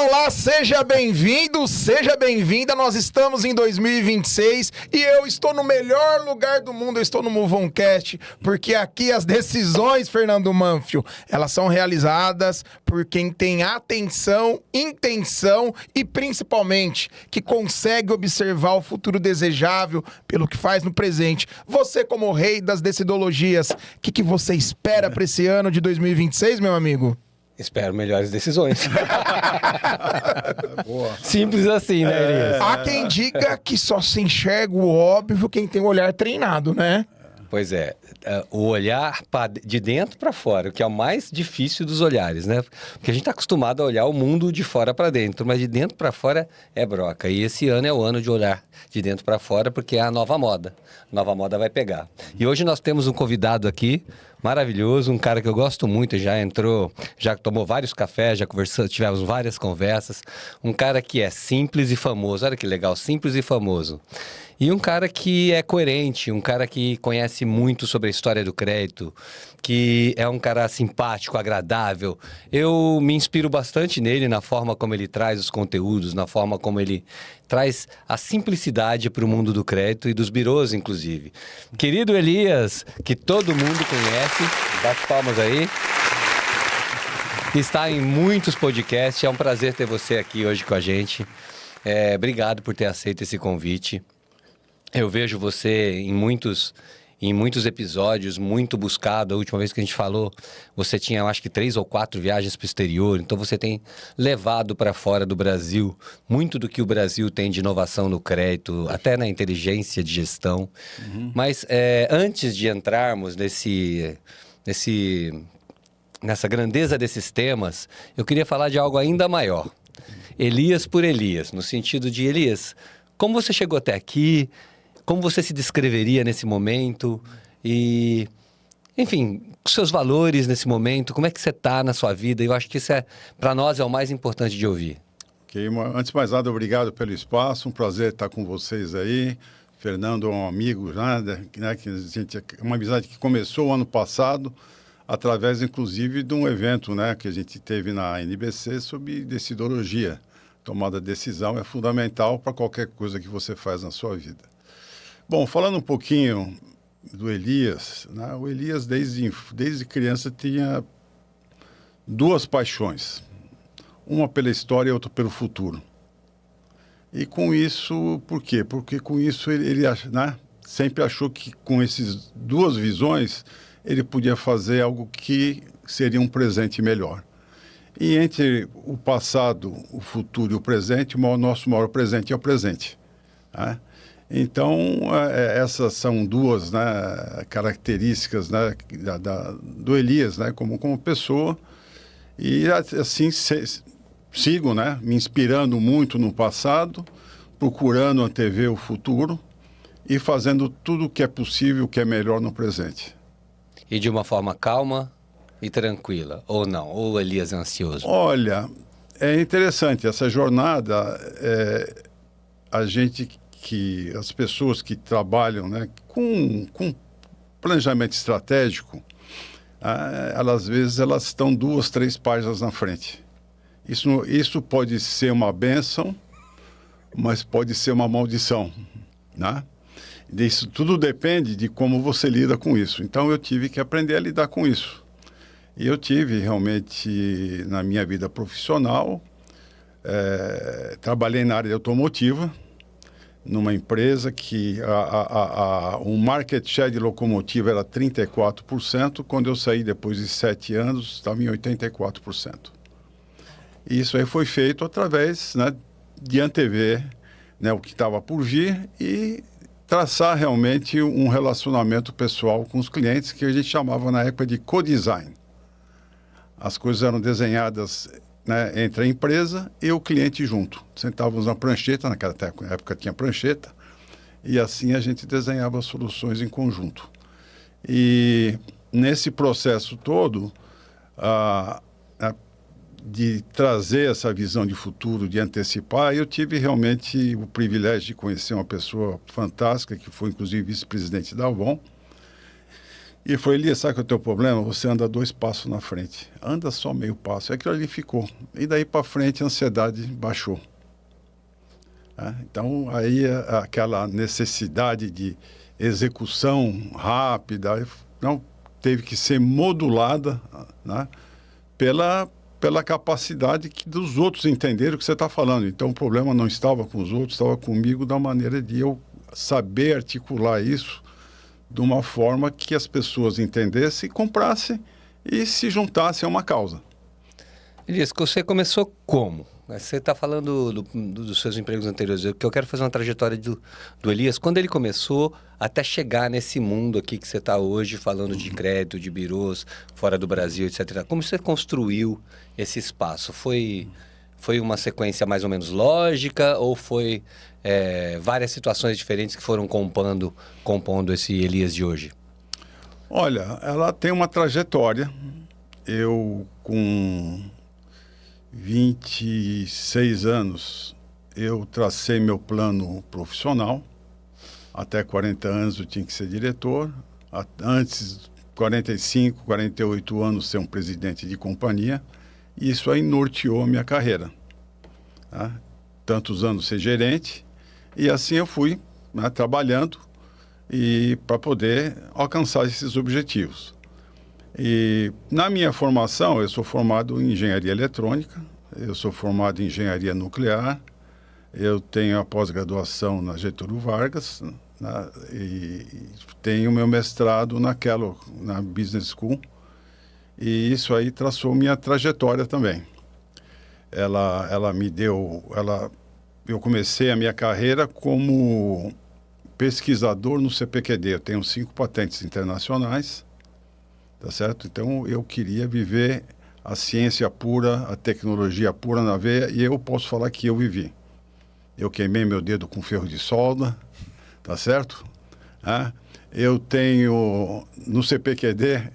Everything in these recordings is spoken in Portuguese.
olá, seja bem-vindo, seja bem-vinda. Nós estamos em 2026 e eu estou no melhor lugar do mundo, eu estou no MoveOnCast, porque aqui as decisões, Fernando Manfio, elas são realizadas por quem tem atenção, intenção e principalmente que consegue observar o futuro desejável pelo que faz no presente. Você, como rei das decidologias, o que você espera para esse ano de 2026, meu amigo? Espero melhores decisões. Boa. Simples assim, né, Elias? Há quem diga que só se enxerga o óbvio quem tem o olhar treinado, né? Pois é, o olhar de dentro para fora, o que é o mais difícil dos olhares, né? Porque a gente está acostumado a olhar o mundo de fora para dentro, mas de dentro para fora é broca. E esse ano é o ano de olhar de dentro para fora, porque é a nova moda. A nova moda vai pegar. E hoje nós temos um convidado aqui, maravilhoso, um cara que eu gosto muito, já entrou, já tomou vários cafés, já conversamos, tivemos várias conversas. Um cara que é simples e famoso, olha que legal, simples e famoso. E um cara que é coerente, um cara que conhece muito sobre a história do crédito, que é um cara simpático, agradável. Eu me inspiro bastante nele, na forma como ele traz os conteúdos, na forma como ele traz a simplicidade para o mundo do crédito e dos birôs, inclusive. Querido Elias, que todo mundo conhece, bate palmas aí. Está em muitos podcasts, é um prazer ter você aqui hoje com a gente. Obrigado por ter aceito esse convite. Eu vejo você em muitos episódios, muito buscado. A última vez que a gente falou, você tinha, eu acho que 3 ou 4 viagens para o exterior. Então, você tem levado para fora do Brasil muito do que o Brasil tem de inovação no crédito, até na inteligência de gestão. Mas, antes de entrarmos nessa grandeza desses temas, eu queria falar de algo ainda maior. Elias por Elias, no sentido de, Elias, como você chegou até aqui? Como você se descreveria nesse momento? E, enfim, seus valores nesse momento, como é que você está na sua vida? Eu acho que isso para nós, é o mais importante de ouvir. Ok, antes de mais nada, obrigado pelo espaço, um prazer estar com vocês aí. Fernando é um amigo, né, que uma amizade que começou o ano passado, através, inclusive, de um evento, né, que a gente teve na NBC sobre decidologia. Tomada de decisão é fundamental para qualquer coisa que você faz na sua vida. Bom, falando um pouquinho do Elias, né? O Elias desde criança tinha 2 paixões, uma pela história e outra pelo futuro. E com isso, por quê? Porque com isso ele né, sempre achou que com essas 2 visões ele podia fazer algo que seria um presente melhor. E entre o passado, o futuro e o presente, o nosso maior presente é o presente, né? Então, essas são 2, né, características, né, do Elias, né, como pessoa. E assim sigo, né, me inspirando muito no passado, procurando antever o futuro e fazendo tudo o que é possível, o que é melhor no presente. E de uma forma calma e tranquila, ou não? Ou o Elias é ansioso? Olha, é interessante essa jornada, as pessoas que trabalham, né, com planejamento estratégico, às vezes elas estão 2, 3 páginas na frente. Isso pode ser uma bênção, mas pode ser uma maldição, né? Isso tudo depende de como você lida com isso. Então eu tive que aprender a lidar com isso. E eu tive realmente, na minha vida profissional, trabalhei na área automotiva, numa empresa que o market share de locomotiva era 34%, quando eu saí depois de 7 anos, estava em 84%. E isso aí foi feito através, né, de antever, né, o que estava por vir e traçar realmente um relacionamento pessoal com os clientes, que a gente chamava na época de co-design. As coisas eram desenhadas, né, entre a empresa e o cliente junto. Sentávamos na prancheta, naquela época tinha prancheta, e assim a gente desenhava soluções em conjunto. E nesse processo todo, de trazer essa visão de futuro, de antecipar, eu tive realmente o privilégio de conhecer uma pessoa fantástica, que foi inclusive vice-presidente da Avon, E ele falou, Elias, sabe qual é o teu problema? Você anda 2 passos na frente. Anda só meio passo. É aquilo ali ficou. E daí para frente a ansiedade baixou. Então, aí aquela necessidade de execução rápida não teve que ser modulada, né, pela capacidade dos outros entenderem o que você está falando. Então, o problema não estava com os outros, estava comigo, da maneira de eu saber articular isso de uma forma que as pessoas entendessem, comprassem e se juntassem a uma causa. Elias, você começou como? Você está falando dos seus empregos anteriores, que eu quero fazer uma trajetória do Elias, quando ele começou até chegar nesse mundo aqui que você está hoje, falando de crédito, de birôs, fora do Brasil, etc. Como você construiu esse espaço? Foi uma sequência mais ou menos lógica ou foi várias situações diferentes que foram compondo esse Elias de hoje? Olha, ela tem uma trajetória. Eu, com 26 anos, eu tracei meu plano profissional. Até 40 anos eu tinha que ser diretor. Antes, 45, 48 anos, ser um presidente de companhia. E isso aí norteou a minha carreira. Tá? Tantos anos ser gerente. E assim eu fui, né, trabalhando e para poder alcançar esses objetivos. E na minha formação, eu sou formado em engenharia eletrônica, eu sou formado em engenharia nuclear, eu tenho a pós-graduação na Getúlio Vargas, né, e tenho meu mestrado na Business School, e isso aí traçou minha trajetória também. Eu comecei a minha carreira como pesquisador no CPQD, eu tenho 5 patentes internacionais. Tá certo? Então, eu queria viver a ciência pura, a tecnologia pura na veia, e eu posso falar que eu vivi. Eu queimei meu dedo com ferro de solda, tá certo? Eu tenho, no CPQD,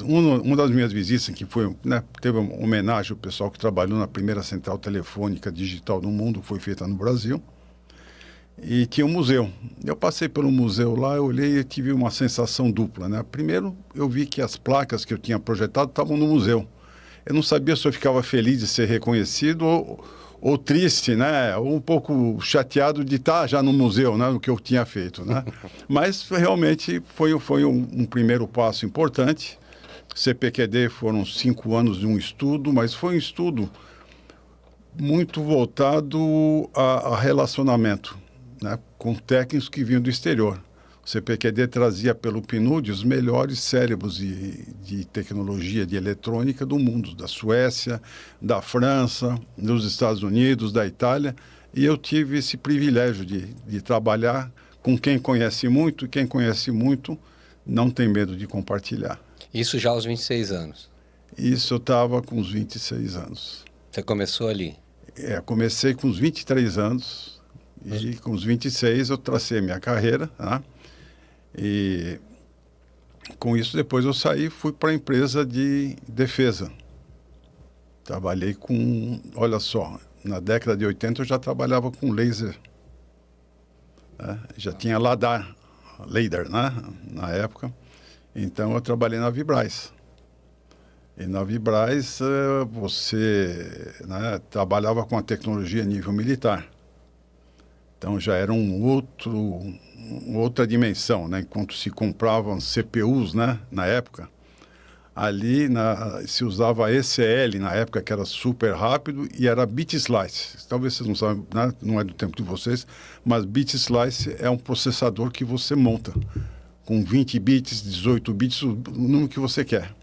uma das minhas visitas, que foi, né, teve uma homenagem ao pessoal que trabalhou na primeira central telefônica digital do mundo, foi feita no Brasil. E tinha um museu. Eu passei pelo museu lá, eu olhei e tive uma sensação dupla, né? Primeiro, eu vi que as placas que eu tinha projetado estavam no museu. Eu não sabia se eu ficava feliz de ser reconhecido ou triste, né? Ou um pouco chateado de estar já no museu, né? No que eu tinha feito, né? Mas realmente foi um primeiro passo importante. CPQD foram 5 anos de um estudo, mas foi um estudo muito voltado a relacionamento, né, com técnicos que vinham do exterior. O CPQD trazia pelo PNUD os melhores cérebros de tecnologia de eletrônica do mundo, da Suécia, da França, dos Estados Unidos, da Itália, e eu tive esse privilégio de trabalhar com quem conhece muito, e quem conhece muito não tem medo de compartilhar. Isso já aos 26 anos? Isso eu estava com uns 26 anos. Você começou ali? Comecei com uns 23 anos, e com os 26 eu tracei a minha carreira, né? E com isso depois eu saí e fui para a empresa de defesa. Trabalhei com, olha só, na década de 80 eu já trabalhava com laser, né? Já tinha LADAR, né? Na época. Então eu trabalhei na Vibraz. E na Vibraz você, né, trabalhava com a tecnologia a nível militar. Então já era outra dimensão, né? Enquanto se compravam CPUs, né, na época, ali se usava ECL na época, que era super rápido, e era bit slice. Talvez vocês não saibam, né? Não é do tempo de vocês, mas bit slice é um processador que você monta com 20 bits, 18 bits, o número que você quer.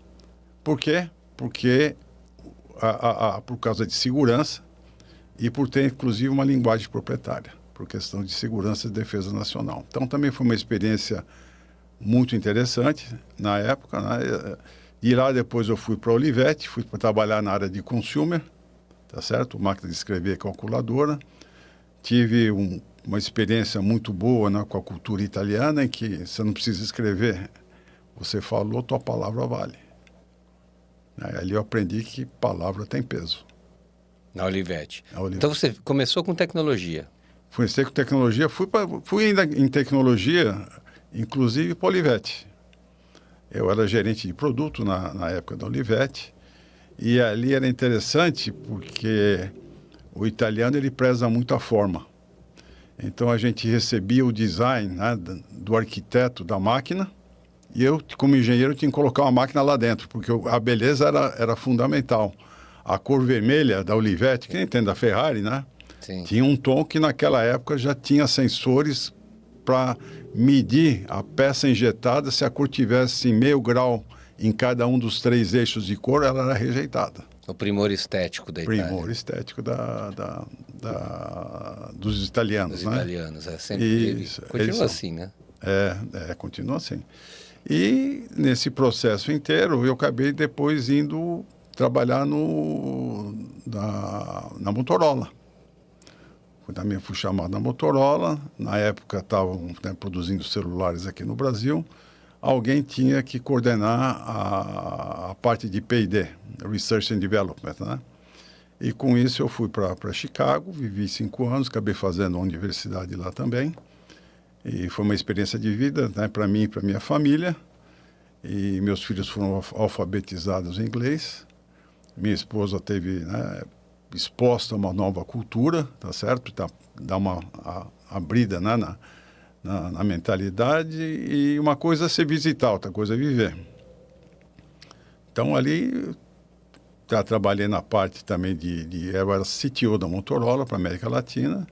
Por quê? Porque por causa de segurança e por ter, inclusive, uma linguagem proprietária, por questão de segurança e defesa nacional. Então, também foi uma experiência muito interessante na época, né? E lá depois eu fui para a Olivetti, fui para trabalhar na área de consumer, tá certo? Máquina de escrever, calculadora. Tive uma experiência muito boa, né, com a cultura italiana, em que você não precisa escrever, você falou, tua palavra vale. Ali eu aprendi que palavra tem peso. Na Olivetti. Então você começou com tecnologia? Comecei com tecnologia, fui ainda em tecnologia, inclusive para a Olivetti. Eu era gerente de produto na época da Olivetti, e ali era interessante porque o italiano ele preza muito a forma. Então a gente recebia o design, né, do arquiteto da máquina, e eu, como engenheiro, tinha que colocar uma máquina lá dentro, porque a beleza era fundamental. A cor vermelha da Olivetti, quem entende da Ferrari, né? Sim. Tinha um tom que naquela época já tinha sensores para medir a peça injetada. Se a cor tivesse meio grau em cada um dos 3 eixos de cor, ela era rejeitada. O primor estético da Itália. Primor estético dos italianos, Dos né? italianos, sempre Isso, teve. Continua são. assim, né? Continua assim. E nesse processo inteiro, eu acabei depois indo trabalhar na Motorola. Também fui chamado na Motorola. Na época estavam, né, produzindo celulares aqui no Brasil. Alguém tinha que coordenar a parte de P&D, Research and Development, né? E com isso eu fui para Chicago, vivi 5 anos, acabei fazendo a universidade lá também. E foi uma experiência de vida, né, para mim e para minha família. E meus filhos foram alfabetizados em inglês. Minha esposa teve, né, exposta a uma nova cultura, tá certo? Dá uma abrida, né, na mentalidade. E uma coisa é ser visitar, outra coisa é viver. Então ali já trabalhei na parte também eu era CTO da Motorola para a América Latina.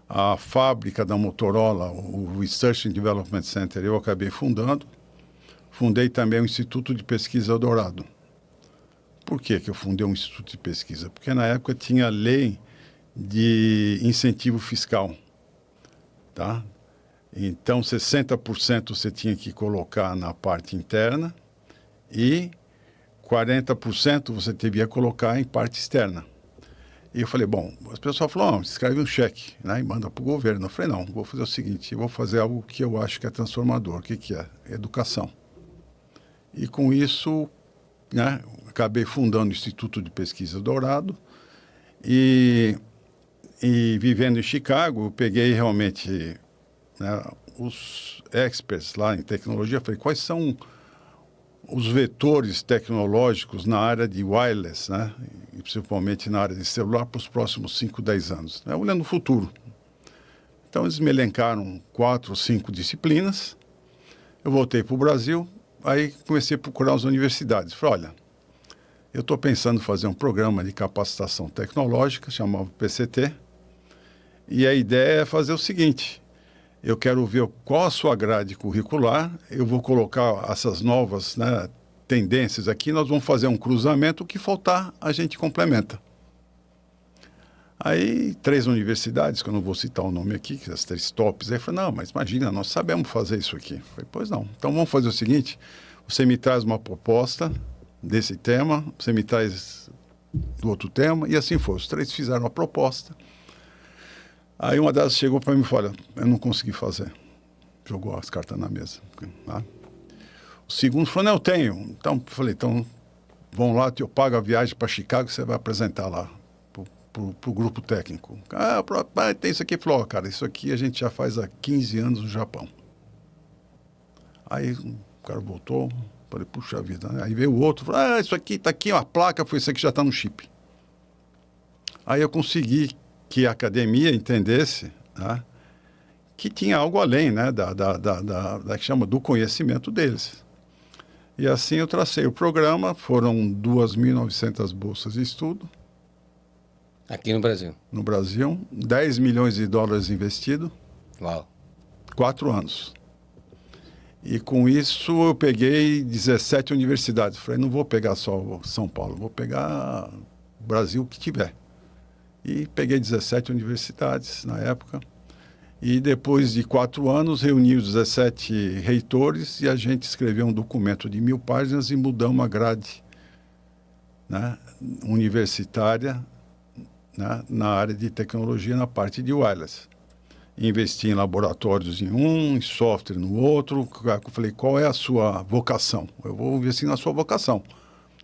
A fábrica da Motorola, o Research and Development Center, eu acabei fundando. Fundei também o Instituto de Pesquisa Eldorado. Por que eu fundei um instituto de pesquisa? Porque na época tinha lei de incentivo fiscal, tá? Então, 60% você tinha que colocar na parte interna e 40% você devia colocar em parte externa. E eu falei, bom, as pessoas falaram, escreve um cheque, né, e manda para o governo. Eu falei, não, vou fazer o seguinte, eu vou fazer algo que eu acho que é transformador. O que é? Educação. E com isso, né, acabei fundando o Instituto de Pesquisa Eldorado e vivendo em Chicago, eu peguei realmente, né, os experts lá em tecnologia, falei, quais são os vetores tecnológicos na área de wireless, né, e principalmente na área de celular para os próximos 5, 10 anos, né, olhando o futuro. Então, eles me elencaram 4 ou 5 disciplinas, eu voltei para o Brasil, aí comecei a procurar as universidades. Falei, olha, eu estou pensando em fazer um programa de capacitação tecnológica, chamado PCT, e a ideia é fazer o seguinte, eu quero ver qual a sua grade curricular, eu vou colocar essas novas, né, tendências aqui, nós vamos fazer um cruzamento, o que faltar a gente complementa. Aí 3 universidades, que eu não vou citar o nome aqui, que as 3 tops, aí eu falei, não, mas imagina, nós sabemos fazer isso aqui. Eu falei, pois não, então vamos fazer o seguinte, você me traz uma proposta desse tema, você me traz do outro tema, e assim foi, os 3 fizeram a proposta. Aí uma delas chegou para mim e falou, olha, eu não consegui fazer. Jogou as cartas na mesa. Tá? O segundo falou, não, eu tenho. Então, eu falei, então, vão lá, eu pago a viagem para Chicago, você vai apresentar lá para o grupo técnico. Tem isso aqui. Falou, cara, isso aqui a gente já faz há 15 anos no Japão. Aí o cara voltou, falei, puxa vida. Né? Aí veio o outro, falou, isso aqui está aqui, a placa, foi isso aqui, já está no chip. Aí eu consegui que a academia entendesse, né, que tinha algo além, né, da que chama do conhecimento deles. E assim eu tracei o programa, foram 2.900 bolsas de estudo. Aqui no Brasil? No Brasil, 10 milhões de dólares investido. Uau. 4 anos. E com isso eu peguei 17 universidades. Falei, não vou pegar só São Paulo, vou pegar o Brasil que tiver. E peguei 17 universidades na época. E depois de 4 anos, reuni os 17 reitores e a gente escreveu um documento de 1.000 páginas e mudamos a grade, né, universitária, né, na área de tecnologia, na parte de wireless. Investi em laboratórios em um, em software no outro. Eu falei, qual é a sua vocação? Eu vou investir na sua vocação.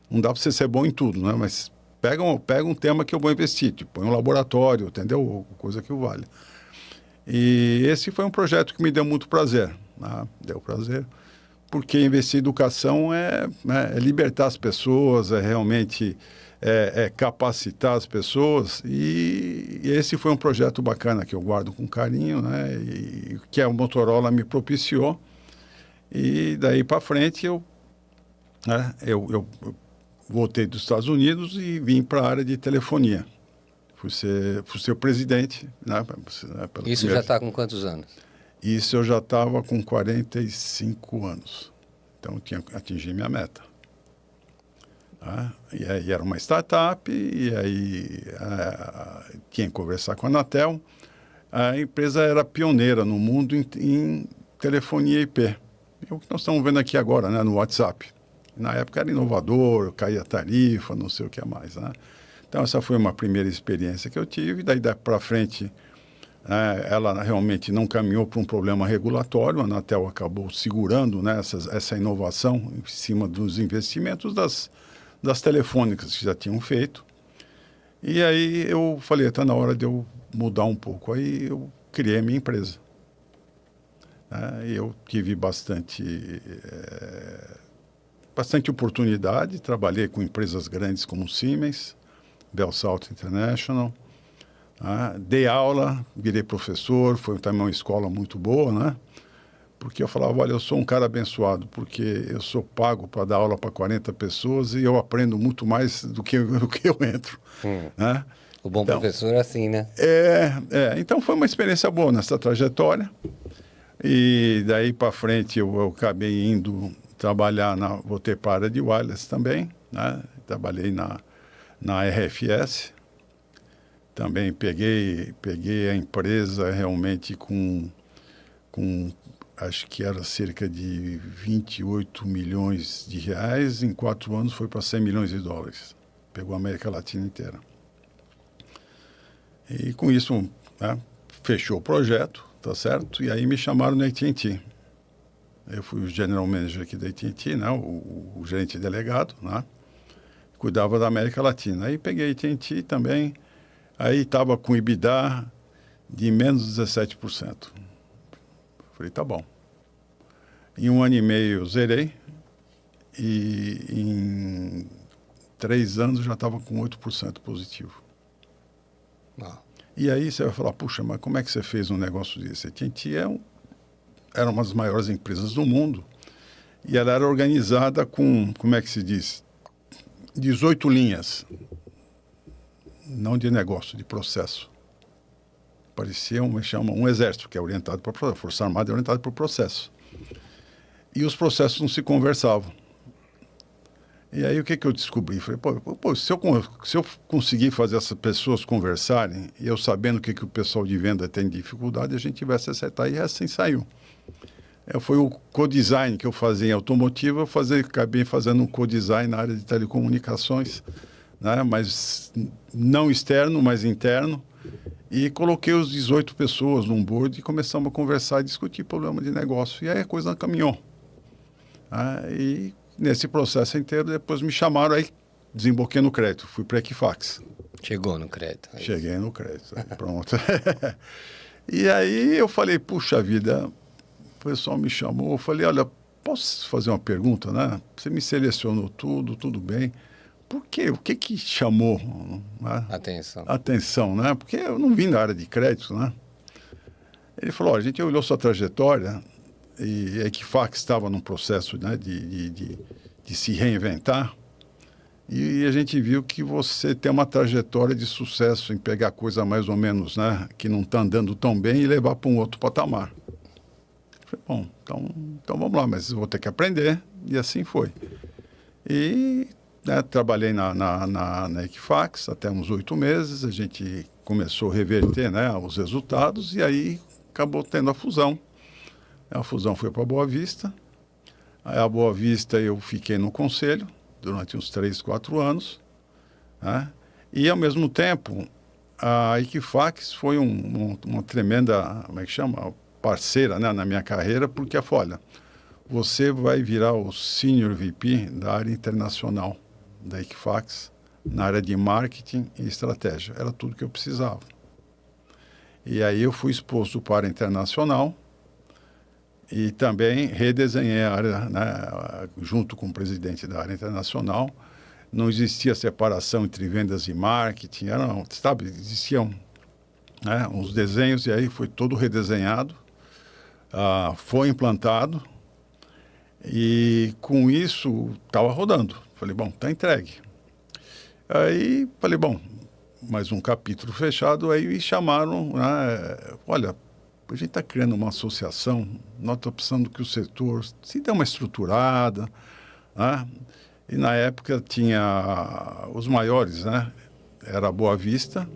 Não dá para você ser bom em tudo, né? Mas pega um tema que eu vou investir, tipo, põe um laboratório, entendeu? Coisa que vale. E esse foi um projeto que me deu muito prazer, né? Deu prazer. porque investir em educação é libertar as pessoas, é realmente capacitar as pessoas, e esse foi um projeto bacana que eu guardo com carinho, né? E que a Motorola me propiciou, e daí para frente eu voltei dos Estados Unidos e vim para a área de telefonia. Fui ser o presidente. Né, Isso já está com quantos anos? Isso eu já estava com 45 anos. Então, atingi minha meta. E aí era uma startup, e aí tinha que conversar com a Anatel. A empresa era pioneira no mundo em telefonia IP. É o que nós estamos vendo aqui agora, né, no WhatsApp. Na época era inovador, caía tarifa, não sei o que mais. Né? Então, essa foi uma primeira experiência que eu tive. Daí para frente, ela realmente não caminhou para um problema regulatório. A Anatel acabou segurando, né, essa inovação em cima dos investimentos das telefônicas que já tinham feito. E aí eu falei, está na hora de eu mudar um pouco. Aí eu criei a minha empresa. Eu tive bastante oportunidade, trabalhei com empresas grandes como Siemens, BellSouth International, dei aula, virei professor, foi também uma escola muito boa, né? Porque eu falava, olha, eu sou um cara abençoado, porque eu sou pago para dar aula para 40 pessoas e eu aprendo muito mais do que eu entro. Né? O bom professor é assim, né? Então foi uma experiência boa nessa trajetória. E daí para frente eu acabei indo trabalhar, voltei para a área de wireless também, né? Trabalhei na RFS. Também peguei a empresa realmente com acho que era cerca de 28 milhões de reais, em 4 anos foi para 100 milhões de dólares. Pegou a América Latina inteira. E com isso, né, fechou o projeto, tá certo? E aí me chamaram no AT&T. Eu fui o general manager aqui da AT&T, né, o gerente delegado, né? Cuidava da América Latina. Aí peguei a AT&T também, aí estava com EBITDA de menos 17%. Falei, tá bom. Em 1 ano e meio eu zerei, e em 3 anos já estava com 8% positivo. E aí você vai falar, puxa, mas como é que você fez um negócio desse? A AT&T era uma das maiores empresas do mundo, e ela era organizada com, como é que se diz? 18 linhas, não de negócio, de processo. Parecia um exército, que é orientado para a Força Armada, é orientado para o processo. E os processos não se conversavam. E aí o que eu descobri? Falei, se eu conseguir fazer essas pessoas conversarem, e eu sabendo o que o pessoal de venda tem de dificuldade, a gente vai se acertar. E assim saiu. Foi o co-design que eu fazia em automotiva, acabei fazendo um co-design na área de telecomunicações, né? Mas não externo, mas interno. E coloquei os 18 pessoas num board e começamos a conversar e discutir problema de negócio. E aí a coisa caminhou. E nesse processo inteiro, depois me chamaram, aí desemboquei no crédito. Fui para a Equifax. Chegou no crédito. Cheguei no crédito. Pronto. E aí eu falei, puxa vida, o pessoal me chamou. Eu falei, olha, posso fazer uma pergunta, né? Você me selecionou tudo bem. Por quê? O que chamou, né, atenção, né? Porque eu não vim da área de crédito, né? Ele falou, a gente olhou sua trajetória e a Equifax estava num processo, né, de se reinventar, e a gente viu que você tem uma trajetória de sucesso em pegar coisa mais ou menos, né, que não está andando tão bem e levar para um outro patamar. Eu falei, bom, então vamos lá, mas eu vou ter que aprender, e assim foi. E trabalhei na Equifax até uns 8 meses, a gente começou a reverter, né, os resultados, e aí acabou tendo a fusão. A fusão foi para a Boa Vista. Aí a Boa Vista eu fiquei no conselho durante uns 3, 4 anos. Né? E, ao mesmo tempo, a Equifax foi uma tremenda, como é que chama? Parceira, né, na minha carreira, porque ela falou, olha, você vai virar o Senior VP da área internacional da Equifax, na área de marketing e estratégia. Era tudo que eu precisava. E aí eu fui exposto para a internacional, E também redesenhei a área, né, junto com o presidente da área internacional. Não existia separação entre vendas e marketing, existiam, né, uns desenhos, e aí foi todo redesenhado, foi implantado, e com isso estava rodando. Falei, bom, está entregue. Aí falei, bom, mais um capítulo fechado, aí me chamaram, né, olha, a gente está criando uma associação, nós estamos precisando que o setor se dê uma estruturada, né? E na época tinha os maiores, né? Era Boa Vista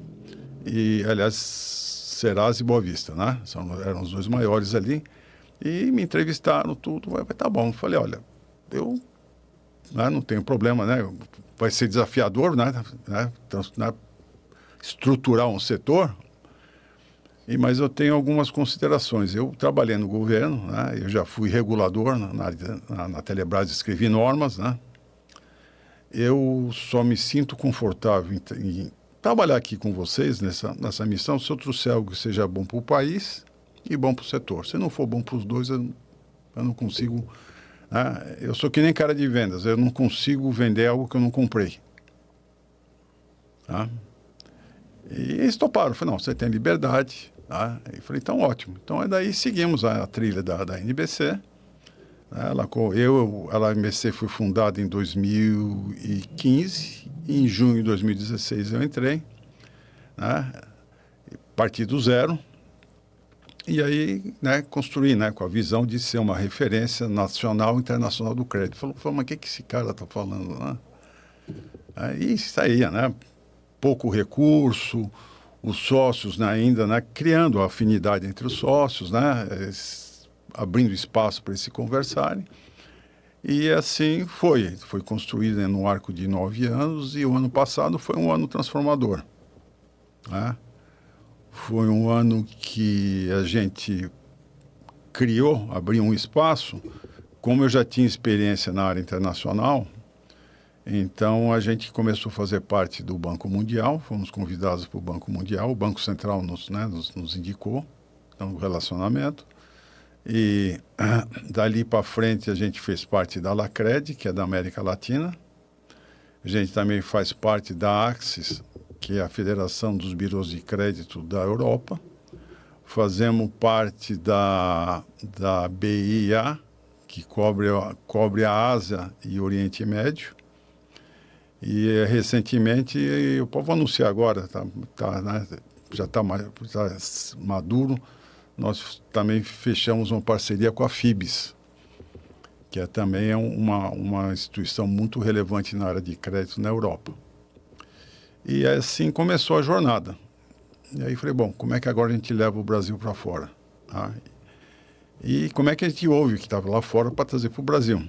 e, aliás, Serasa e Boa Vista, né? Eram os dois maiores ali. E me entrevistaram, tudo, vai tá bom. Falei, olha, eu, né, não tenho problema, né? Vai ser desafiador, né? Estruturar um setor. Mas eu tenho algumas considerações. Eu trabalhei no governo, né? Eu já fui regulador na Telebrás, escrevi normas, né? Eu só me sinto confortável em trabalhar aqui com vocês nessa missão se eu trouxer algo que seja bom para o país e bom para o setor. Se não for bom para os dois, eu não consigo... Né? Eu sou que nem cara de vendas, eu não consigo vender algo que eu não comprei. Tá? E eles toparam. Eu falei, não, você tem liberdade. Tá? E falei, então ótimo. Então, daí seguimos a trilha da NBC. A NBC foi fundada em 2015. Em junho de 2016 eu entrei. Né? Parti do zero. E aí, né, construí, né, com a visão de ser uma referência nacional e internacional do crédito. Falou, mas o que esse cara está falando? Né? Aí saía, né? Pouco recurso, os sócios, né, ainda, né, criando a afinidade entre os sócios, né, abrindo espaço para eles se conversarem. E assim foi construído, né, no arco de 9 anos, e o ano passado foi um ano transformador. Né? Foi um ano que a gente abriu um espaço. Como eu já tinha experiência na área internacional, então a gente começou a fazer parte do Banco Mundial, fomos convidados para o Banco Mundial, o Banco Central nos indicou, então, o relacionamento. E dali para frente a gente fez parte da Lacred, que é da América Latina. A gente também faz parte da Axis, que é a Federação dos Birôs de Crédito da Europa. Fazemos parte da BIA, que cobre a Ásia e o Oriente Médio. E recentemente, eu vou anunciar agora, né, já está maduro, nós também fechamos uma parceria com a FIBS, que também é uma instituição muito relevante na área de crédito na Europa. E assim começou a jornada. E aí falei, bom, como é que agora a gente leva o Brasil para fora? E como é que a gente ouve o que estava lá fora para trazer para o Brasil?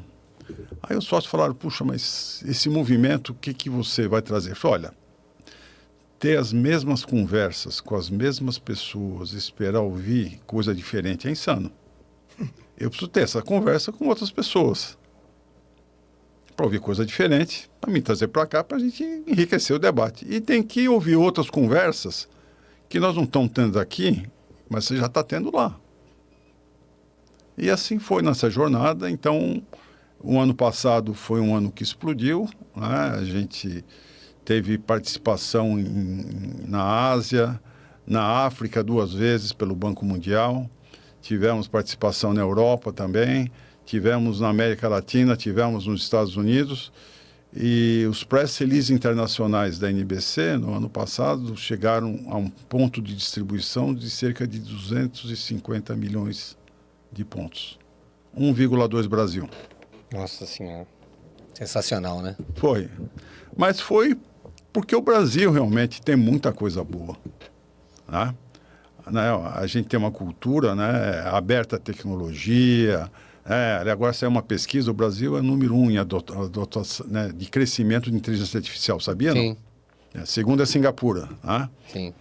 Aí os sócios falaram, puxa, mas esse movimento, o que você vai trazer? Eu falei, olha, ter as mesmas conversas com as mesmas pessoas, esperar ouvir coisa diferente é insano. Eu preciso ter essa conversa com outras pessoas para ouvir coisa diferente, para me trazer para cá, para a gente enriquecer o debate. E tem que ouvir outras conversas que nós não estamos tendo aqui, mas você já está tendo lá. E assim foi nessa jornada. Então, o ano passado foi um ano que explodiu, né? A gente teve participação na Ásia, na África 2 vezes pelo Banco Mundial, tivemos participação na Europa também, tivemos na América Latina, tivemos nos Estados Unidos, e os press releases internacionais da NBC no ano passado chegaram a um ponto de distribuição de cerca de 250 milhões de pontos. 1,2 Brasil. Nossa Senhora. Sensacional, né? Foi. Mas foi porque o Brasil realmente tem muita coisa boa. Né? A gente tem uma cultura, né, aberta à tecnologia. Agora saiu uma pesquisa, o Brasil é número 1 em adotação, né, de crescimento de inteligência artificial, sabia? Sim. Não? Segundo é Singapura. Né? Sim.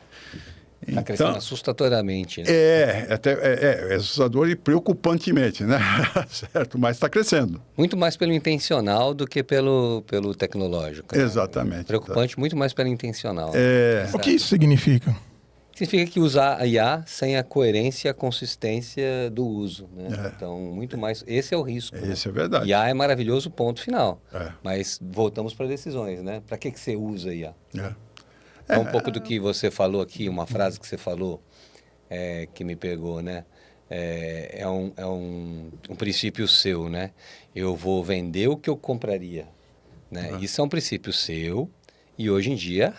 Está crescendo assustadoramente. Né? É assustador e preocupantemente, né? Certo? Mas está crescendo. Muito mais pelo intencional do que pelo tecnológico. Né? Exatamente. Preocupante, muito mais pelo intencional. O que isso significa? significa que usar a IA sem a coerência e a consistência do uso, né? Então, muito mais... Esse é o risco. Esse é verdade. IA é maravilhoso, ponto final. É. Mas voltamos para decisões, né? Para que você usa IA? É. Um pouco do que você falou aqui, uma frase que você falou que me pegou, né? É um princípio seu, né? Eu vou vender o que eu compraria, né? Isso é um princípio seu e hoje em dia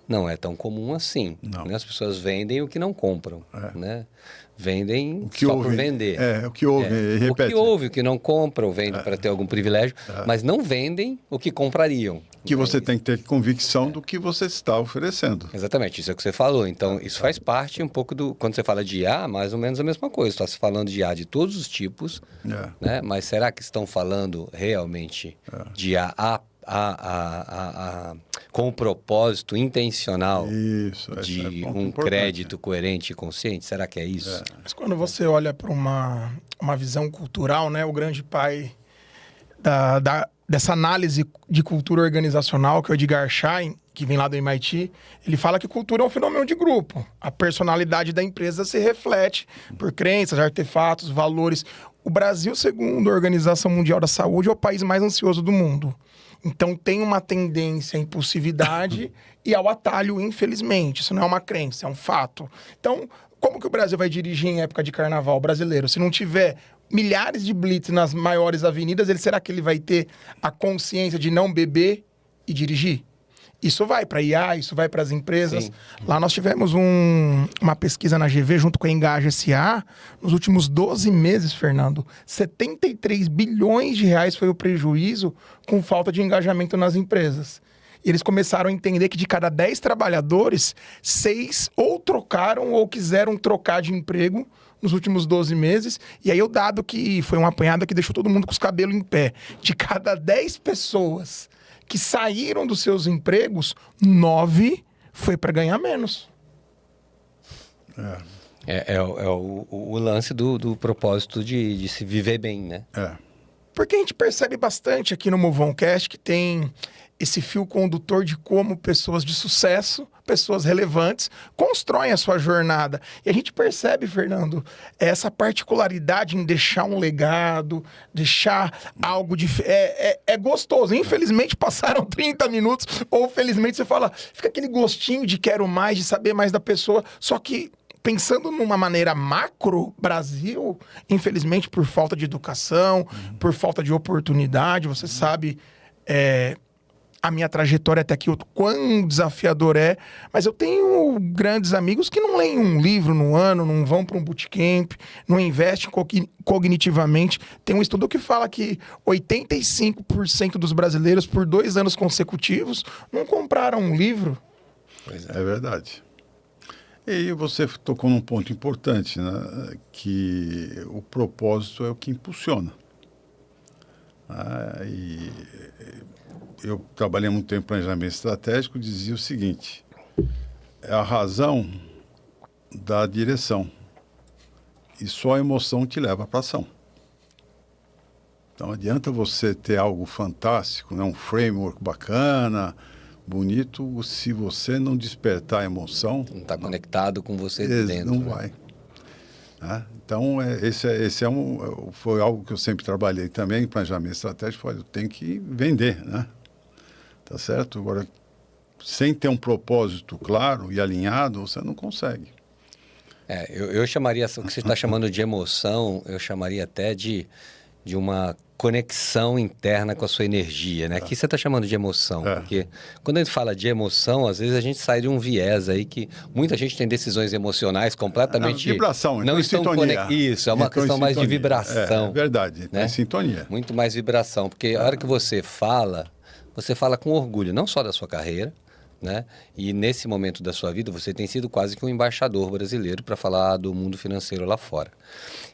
não é tão comum assim. Né? As pessoas vendem o que não compram, né? Vendem O que só ouve, por vender. o que ouve, repete. O que ouve, o que não compram, vendem para ter algum privilégio, mas não vendem o que comprariam. Que você tem que ter convicção do que você está oferecendo. Exatamente, isso é o que você falou. Então, isso faz parte um pouco do... Quando você fala de IA, mais ou menos a mesma coisa. Está se falando de IA de todos os tipos, né? Mas será que estão falando realmente de IA com o propósito intencional de um crédito coerente e consciente? Será que é isso? Mas quando você olha para uma visão cultural, né? O grande pai dessa análise de cultura organizacional, que é o Edgar Schein, que vem lá do MIT, ele fala que cultura é um fenômeno de grupo. A personalidade da empresa se reflete por crenças, artefatos, valores. O Brasil, segundo a Organização Mundial da Saúde, é o país mais ansioso do mundo. Então tem uma tendência à impulsividade e ao atalho, infelizmente. Isso não é uma crença, é um fato. Então, como que o Brasil vai dirigir em época de carnaval brasileiro? Se não tiver milhares de blitz nas maiores avenidas, será que ele vai ter a consciência de não beber e dirigir? Isso vai para a IA, isso vai para as empresas. Sim. Lá nós tivemos uma pesquisa na GV junto com a Engaja SA. Nos últimos 12 meses, Fernando, 73 bilhões de reais foi o prejuízo com falta de engajamento nas empresas. E eles começaram a entender que de cada 10 trabalhadores, 6 ou trocaram ou quiseram trocar de emprego nos últimos 12 meses. E aí o dado que foi uma apanhada que deixou todo mundo com os cabelos em pé. De cada 10 pessoas que saíram dos seus empregos, 9 foi para ganhar menos. É o lance do propósito de se viver bem, né? Porque a gente percebe bastante aqui no Movoncast que tem esse fio condutor de como pessoas de sucesso, pessoas relevantes, constroem a sua jornada. E a gente percebe, Fernando, essa particularidade em deixar um legado, deixar algo é gostoso. Infelizmente, passaram 30 minutos, ou felizmente você fala, fica aquele gostinho de quero mais, de saber mais da pessoa, só que pensando numa maneira macro, Brasil, infelizmente, por falta de educação, por falta de oportunidade, você sabe a minha trajetória até aqui, o quão desafiador é, mas eu tenho grandes amigos que não leem um livro no ano, não vão para um bootcamp, não investem cognitivamente. Tem um estudo que fala que 85% dos brasileiros, por 2 anos consecutivos, não compraram um livro. Pois é verdade. E você tocou num ponto importante, né? Que o propósito é o que impulsiona. E eu trabalhei muito tempo em planejamento estratégico, dizia o seguinte: é a razão da direção e só a emoção te leva para a ação. Então, adianta você ter algo fantástico, né? Um framework bacana, bonito, se você não despertar a emoção... Não está conectado com você de dentro. Não vai. Então, foi algo que eu sempre trabalhei também em planejamento estratégico. Eu tenho que vender, né? Tá certo? Agora, sem ter um propósito claro e alinhado, você não consegue. Eu chamaria, o que você está chamando de emoção, eu chamaria até de uma conexão interna com a sua energia, né? Aqui você está chamando de emoção, porque quando a gente fala de emoção, às vezes a gente sai de um viés aí que muita gente tem decisões emocionais completamente... Vibração, não estão conectadas. Isso, é uma questão mais de vibração. É verdade, né? Em sintonia. Muito mais vibração, porque a hora que você fala com orgulho, não só da sua carreira, né? E nesse momento da sua vida, você tem sido quase que um embaixador brasileiro para falar do mundo financeiro lá fora.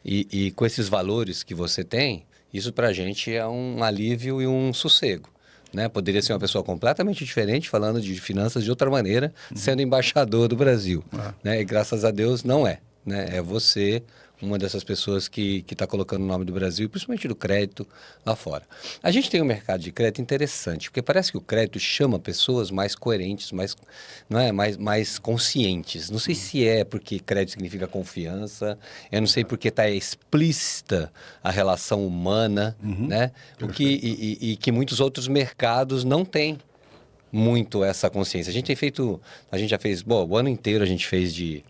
E com esses valores que você tem, isso para a gente é um alívio e um sossego, né? Poderia ser uma pessoa completamente diferente, falando de finanças de outra maneira, sendo embaixador do Brasil, né? E graças a Deus não é. né? É você, uma dessas pessoas que está colocando o nome do Brasil, principalmente do crédito, lá fora. A gente tem um mercado de crédito interessante, porque parece que o crédito chama pessoas mais coerentes, não é? mais conscientes. Não sei se é porque crédito significa confiança, eu não sei porque está explícita a relação humana, né? E que muitos outros mercados não têm muito essa consciência. A gente já fez, bom, o ano inteiro a gente fez de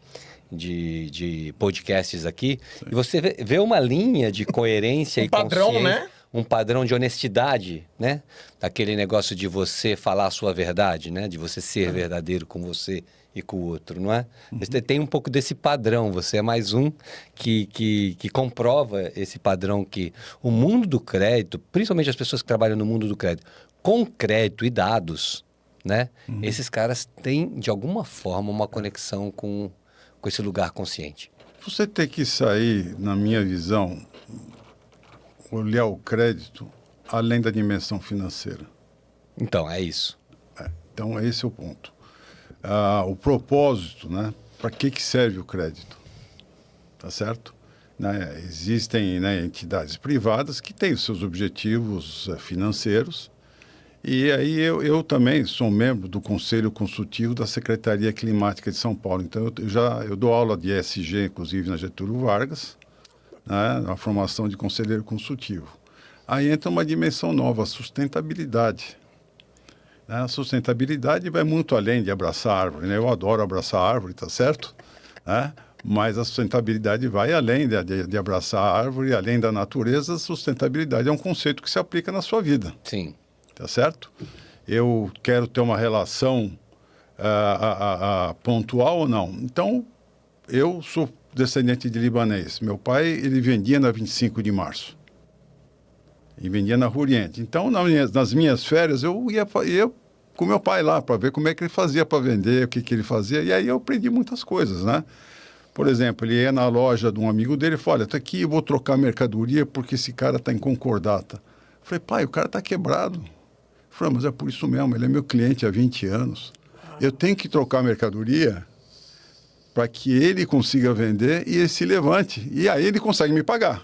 podcasts aqui, e você vê uma linha de coerência e padrão, consciência, né? um padrão de honestidade, né? Aquele negócio de você falar a sua verdade, né? De você ser verdadeiro com você e com o outro, não é? Você tem um pouco desse padrão, você é mais um que comprova esse padrão que o mundo do crédito, principalmente as pessoas que trabalham no mundo do crédito, com crédito e dados, né? Esses caras têm, de alguma forma, uma conexão com esse lugar consciente. Você tem que sair, na minha visão, olhar o crédito além da dimensão financeira. Então, é isso. Então, esse é o ponto. O propósito, né? Para que serve o crédito? Tá certo? Né? Existem, né, entidades privadas que têm os seus objetivos financeiros. E aí eu também sou membro do Conselho Consultivo da Secretaria Climática de São Paulo. Então, eu dou aula de ESG, inclusive, na Getúlio Vargas, né, na formação de conselheiro consultivo. Aí entra uma dimensão nova, a sustentabilidade. A sustentabilidade vai muito além de abraçar árvore, né? Eu adoro abraçar árvore, tá certo? Mas a sustentabilidade vai além de abraçar a árvore, além da natureza. A sustentabilidade é um conceito que se aplica na sua vida. Sim. Tá certo? Eu quero ter uma relação pontual ou não. Então, eu sou descendente de libanês. Meu pai, ele vendia na 25 de março. E vendia na Rua Oriente. Então, nas minhas férias, eu ia com meu pai lá para ver como é que ele fazia para vender, o que ele fazia. E aí eu aprendi muitas coisas, né? Por exemplo, ele ia na loja de um amigo dele e falou, olha, tá aqui, eu vou trocar mercadoria porque esse cara está em concordata. Eu falei, pai, o cara está quebrado. Ele falou, mas é por isso mesmo, ele é meu cliente há 20 anos. Eu tenho que trocar mercadoria para que ele consiga vender e ele se levante. E aí ele consegue me pagar.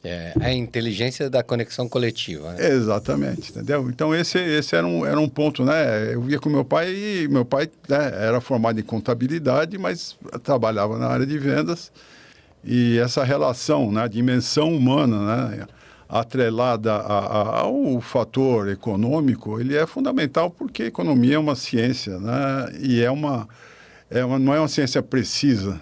É a inteligência da conexão coletiva. Né? Exatamente, entendeu? Então esse era um ponto, né? Eu ia com meu pai e meu pai, né, era formado em contabilidade, mas trabalhava na área de vendas. E essa relação, né, a dimensão humana, né, atrelada ao fator econômico, ele é fundamental porque a economia é uma ciência, né? E não é uma ciência precisa.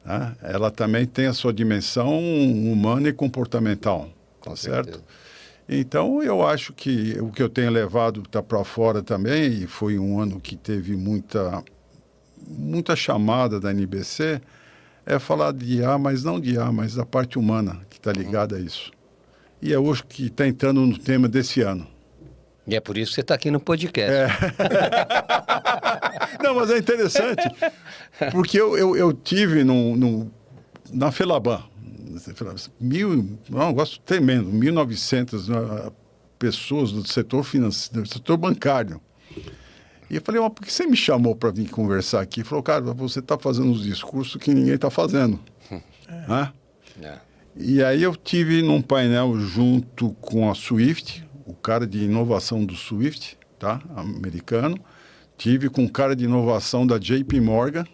Né? Ela também tem a sua dimensão humana e comportamental, tá certo? Então, eu acho que o que eu tenho levado para fora também, e foi um ano que teve muita chamada da NBC, é falar de IA, mas não de IA, mas da parte humana que está ligada a isso. E é hoje que está entrando no tema desse ano. E é por isso que você está aqui no podcast. Não, mas é interessante, porque eu tive na Felaban, um negócio tremendo, 1.900 pessoas do setor financeiro, do setor bancário. E eu falei, mas por que você me chamou para vir conversar aqui? Ele falou, cara, você está fazendo uns discursos que ninguém está fazendo. E aí eu tive num painel junto com a Swift, o cara de inovação do Swift, tá? Americano. Tive com um cara de inovação da JP Morgan.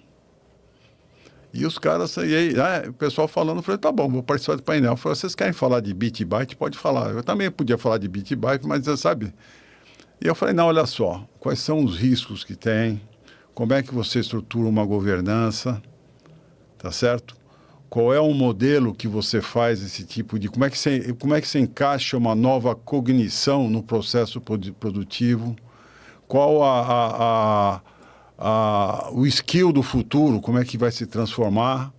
E os caras, o pessoal falando, eu falei, tá bom, vou participar do painel. Eu falei, vocês querem falar de Bit Byte? Pode falar. Eu também podia falar de Bit Byte, mas sabe... E eu falei, não, olha só, quais são os riscos que tem, como é que você estrutura uma governança, tá certo? Qual é o modelo que você faz esse tipo de... Como é que você encaixa uma nova cognição no processo produtivo? Qual o skill do futuro, como é que vai se transformar?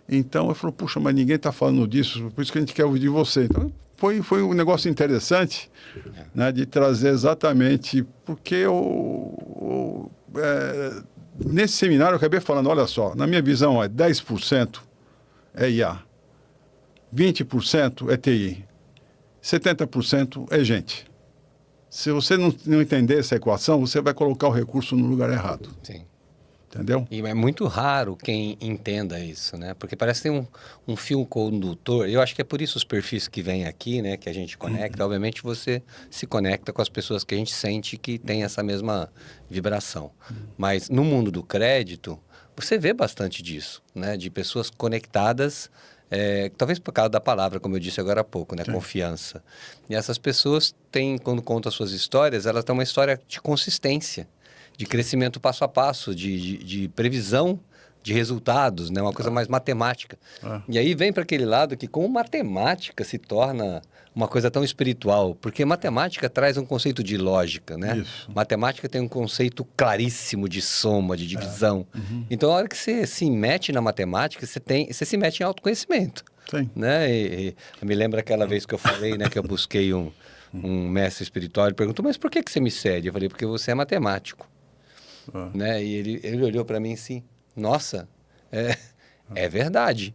Então, eu falei, puxa, mas ninguém está falando disso, por isso que a gente quer ouvir de você. Então, foi um negócio interessante, né, de trazer exatamente, porque nesse seminário eu acabei falando, olha só, na minha visão é 10% é IA, 20% é TI, 70% é gente. Se você não entender essa equação, você vai colocar o recurso no lugar errado. Sim. Entendeu? E é muito raro quem entenda isso, né? Porque parece que tem um fio condutor. Eu acho que é por isso os perfis que vêm aqui, né? Que a gente conecta. Obviamente você se conecta com as pessoas que a gente sente que tem essa mesma vibração. Mas no mundo do crédito, você vê bastante disso, né? De pessoas conectadas, talvez por causa da palavra, como eu disse agora há pouco, né? Sim. Confiança. E essas pessoas têm, quando contam as suas histórias, elas têm uma história de consistência, de crescimento passo a passo, de previsão de resultados, né? Uma coisa mais matemática. E aí vem para aquele lado que como matemática se torna uma coisa tão espiritual, porque matemática traz um conceito de lógica, né? Isso. Matemática tem um conceito claríssimo de soma, de divisão. Então, a hora que você se mete na matemática, você se mete em autoconhecimento, Sim. né? Eu me lembro aquela vez que eu falei, né, que eu busquei um mestre espiritual, ele perguntou, mas por que você me cede? Eu falei, porque você é matemático. Né? E ele olhou para mim assim, nossa, é verdade.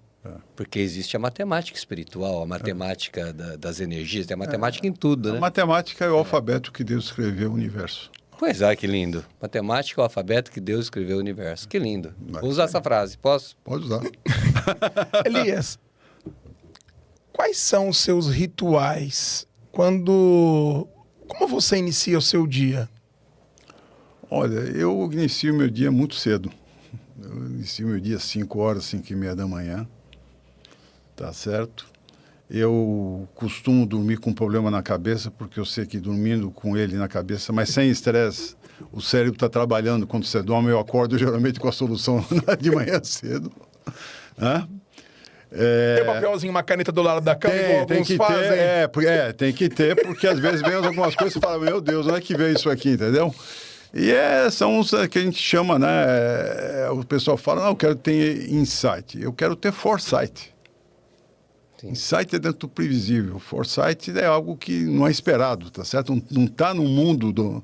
Porque existe a matemática espiritual, a matemática das energias, tem a matemática em tudo, né? A matemática é o alfabeto que Deus escreveu o universo. Pois é, que lindo. Matemática é o alfabeto que Deus escreveu o universo. Que lindo. Vou usar essa frase, posso? Pode usar. Elias, quais são os seus rituais como você inicia o seu dia? Olha, eu inicio meu dia muito cedo. Eu inicio meu dia às 5 horas, 5:30 da manhã. Tá certo? Eu costumo dormir com um problema na cabeça, porque eu sei que dormindo com ele na cabeça, mas sem estresse, o cérebro está trabalhando. Quando você dorme, eu acordo geralmente com a solução de manhã cedo. Né? Tem um papelzinho, uma caneta do lado da cama, igual Tem alguns que fazem. ter, tem que ter, porque às vezes vem algumas coisas e você fala, meu Deus, onde é que veio isso aqui, entendeu? E são os que a gente chama, né? O pessoal fala, não, eu quero ter insight, eu quero ter foresight. Sim. Insight é dentro do previsível, foresight é algo que não é esperado, tá certo? Não está no mundo do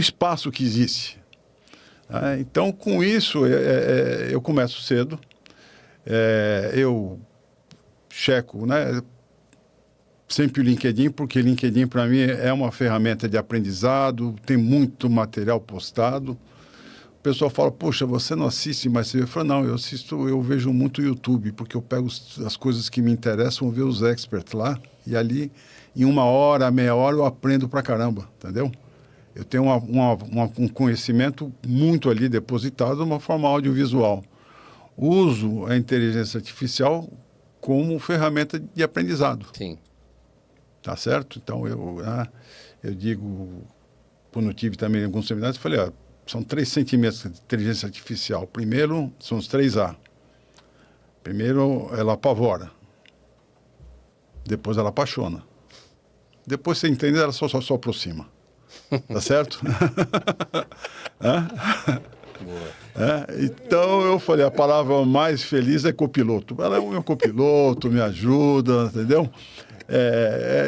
espaço que existe. Então, com isso, eu começo cedo, eu checo, né? Sempre o LinkedIn, porque LinkedIn para mim é uma ferramenta de aprendizado, tem muito material postado. O pessoal fala, poxa, você não assiste mais? Eu falo, não, eu vejo muito YouTube, porque eu pego as coisas que me interessam, ver os experts lá, e ali, em 1 hora, meia hora, eu aprendo pra caramba, entendeu? Eu tenho um conhecimento muito ali depositado de uma forma audiovisual. Uso a inteligência artificial como ferramenta de aprendizado. Sim. Tá certo? Então, eu digo, quando eu tive também alguns seminários, eu falei, são 3 sentimentos de inteligência artificial. Primeiro, são os 3A. Primeiro, ela apavora. Depois, ela apaixona. Depois, você entende, ela só aproxima. Tá certo? Então, eu falei, a palavra mais feliz é copiloto. Ela é o meu copiloto, me ajuda, entendeu?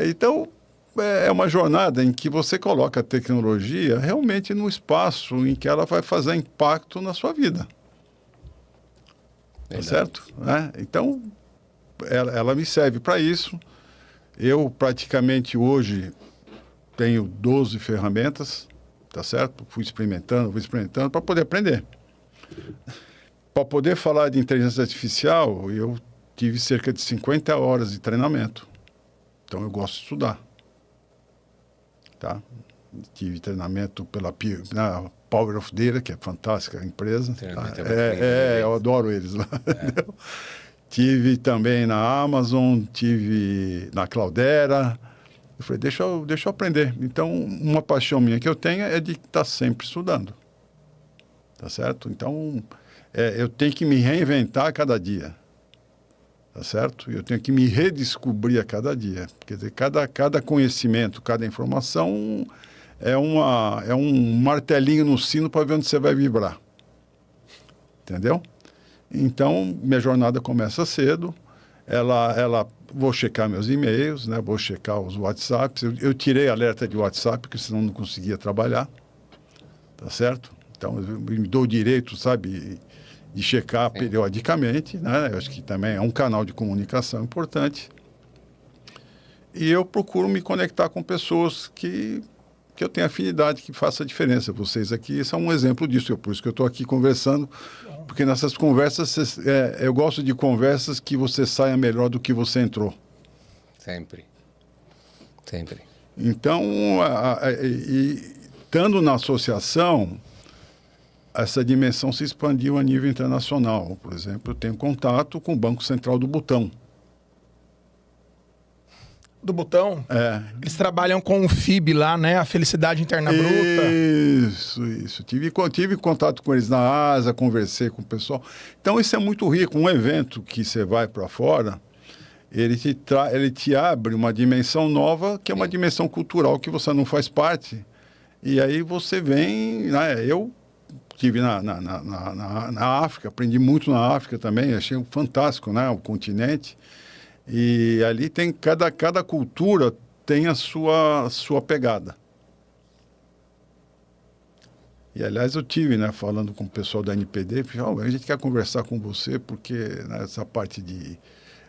Então, é uma jornada em que você coloca a tecnologia realmente no espaço em que ela vai fazer impacto na sua vida. Tá certo? Então, ela me serve para isso. Eu, praticamente, hoje, tenho 12 ferramentas, tá certo? Vou experimentando para poder aprender. Para poder falar de inteligência artificial, eu tive cerca de 50 horas de treinamento. Então, eu gosto de estudar. Tá? Tive treinamento pela Power of Data, que é fantástica a empresa. Tá? Eu adoro eles lá. Tive também na Amazon, tive na Cloudera. Eu falei, deixa eu aprender. Então, uma paixão minha que eu tenho é de estar sempre estudando. Tá certo? Então, eu tenho que me reinventar a cada dia. Tá certo? Eu tenho que me redescobrir a cada dia. Quer dizer, cada conhecimento, cada informação é um martelinho no sino para ver onde você vai vibrar. Entendeu? Então, minha jornada começa cedo. Vou checar meus e-mails, né? Vou checar os WhatsApps. Eu tirei alerta de WhatsApp, porque senão não conseguia trabalhar. Tá certo? Então, eu me dou o direito, sabe, de checar periodicamente, né? Eu acho que também é um canal de comunicação importante. E eu procuro me conectar com pessoas que que eu tenho afinidade que faça a diferença. Vocês aqui são um exemplo disso, por isso que eu estou aqui conversando, porque nessas conversas, eu gosto de conversas que você saia melhor do que você entrou. Sempre. Sempre. Então, estando na associação, essa dimensão se expandiu a nível internacional. Por exemplo, eu tenho contato com o Banco Central do Butão. Do Butão? É. Eles trabalham com o FIB lá, né? A Felicidade Interna Bruta. Isso. Tive contato com eles na Ásia, conversei com o pessoal. Então, isso é muito rico. Um evento que você vai para fora, ele te abre uma dimensão nova, que é uma dimensão cultural que você não faz parte. E aí você vem... Né? Eu estive na África, aprendi muito na África também, achei fantástico, né? O continente. E ali tem cada cultura tem a sua pegada. E aliás eu tive, né, falando com o pessoal da NPD, a gente quer conversar com você porque nessa parte de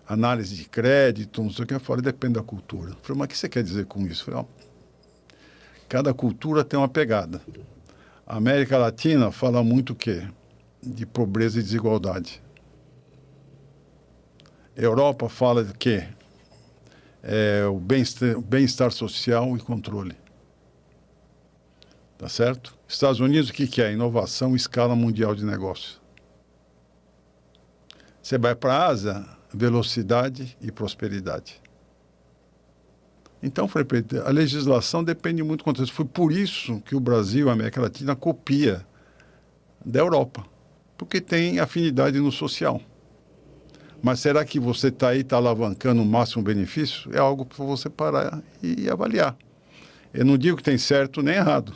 análise de crédito, não sei o que, eu falei, depende da cultura. Eu falei, mas o que você quer dizer com isso? Eu falei, cada cultura tem uma pegada. A América Latina fala muito o quê? De pobreza e desigualdade. A Europa fala de quê? O bem-estar social e controle. Tá certo? Estados Unidos, o que é? Inovação, escala mundial de negócio. Você vai para a Ásia, velocidade e prosperidade. Então, a legislação depende muito do contexto. Foi por isso que o Brasil, a América Latina, copia da Europa. Porque tem afinidade no social. Mas será que você está aí, está alavancando o máximo benefício? É algo para você parar e avaliar. Eu não digo que tem certo nem errado.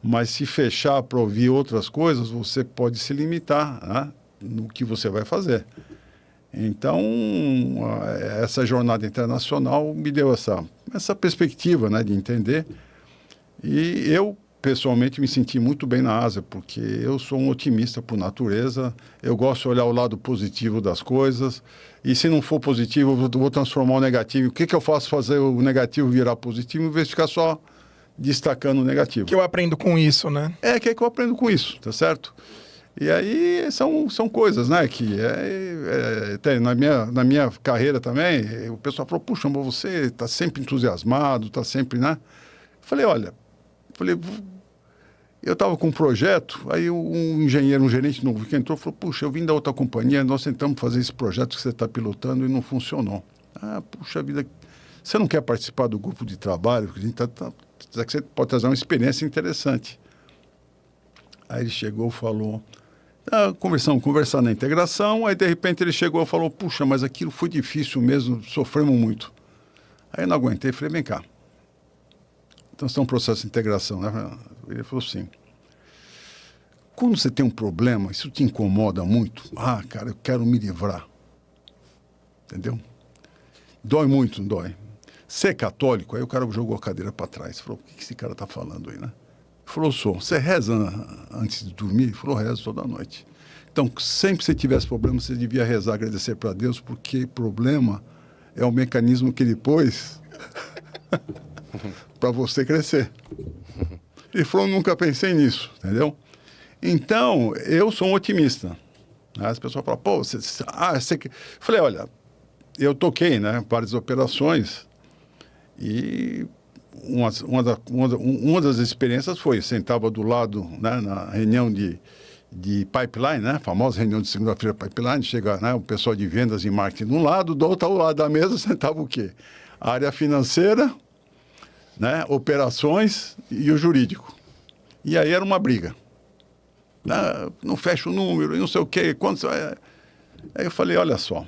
Mas se fechar para ouvir outras coisas, você pode se limitar, né, no que você vai fazer. Então, essa jornada internacional me deu essa perspectiva, né, de entender. E eu, pessoalmente, me senti muito bem na Ásia, porque eu sou um otimista por natureza, eu gosto de olhar o lado positivo das coisas, e se não for positivo, eu vou transformar o negativo. O que eu faço fazer o negativo virar positivo, em vez de ficar só destacando o negativo? Que eu aprendo com isso, né? Que eu aprendo com isso, tá certo? E aí são coisas, né, que na minha carreira também, o pessoal falou, puxa, mas você está sempre entusiasmado, está sempre, né? Eu estava com um projeto, aí um engenheiro, um gerente novo que entrou, falou, puxa, eu vim da outra companhia, nós tentamos fazer esse projeto que você está pilotando e não funcionou. Puxa vida, você não quer participar do grupo de trabalho? Porque a gente que você pode trazer uma experiência interessante. Aí ele chegou e falou, conversar na integração, aí de repente ele chegou e falou, puxa, mas aquilo foi difícil mesmo, sofremos muito. Aí eu não aguentei, falei, vem cá. Então, isso é um processo de integração, né? Ele falou assim, quando você tem um problema, isso te incomoda muito? Cara, eu quero me livrar. Entendeu? Dói muito, não dói? Ser católico, aí o cara jogou a cadeira para trás. Falou, o que esse cara está falando aí, né? Ele falou, você reza antes de dormir? Ele falou, rezo toda noite. Então, sempre que você tivesse problema, você devia rezar, agradecer para Deus, porque problema é o mecanismo que ele pôs para você crescer. Ele falou, nunca pensei nisso, entendeu? Então, eu sou um otimista. As pessoas falam, pô, você... Eu falei, olha, eu toquei, né, várias operações e uma das experiências foi, sentava do lado, né, na reunião de pipeline, né, a famosa reunião de segunda-feira pipeline, chega, né, o pessoal de vendas e marketing de um lado, do outro lado da mesa sentava o quê? A área financeira, né, operações e o jurídico. E aí era uma briga. Não fecha o número, e não sei o quê. Aí eu falei, olha só,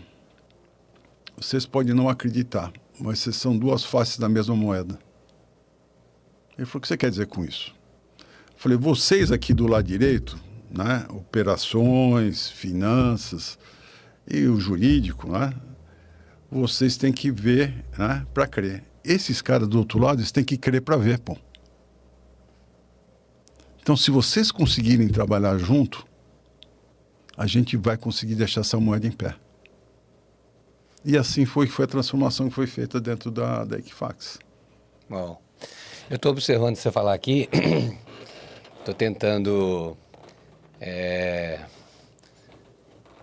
vocês podem não acreditar, mas vocês são duas faces da mesma moeda. Ele falou, o que você quer dizer com isso? Eu falei, vocês aqui do lado direito, né, operações, finanças e o jurídico, né, vocês têm que ver, né, para crer. Esses caras do outro lado, eles têm que crer para ver, pô. Então, se vocês conseguirem trabalhar junto, a gente vai conseguir deixar essa moeda em pé. E assim foi a transformação que foi feita dentro da Equifax. Bom, Eu estou observando você falar aqui, estou tentando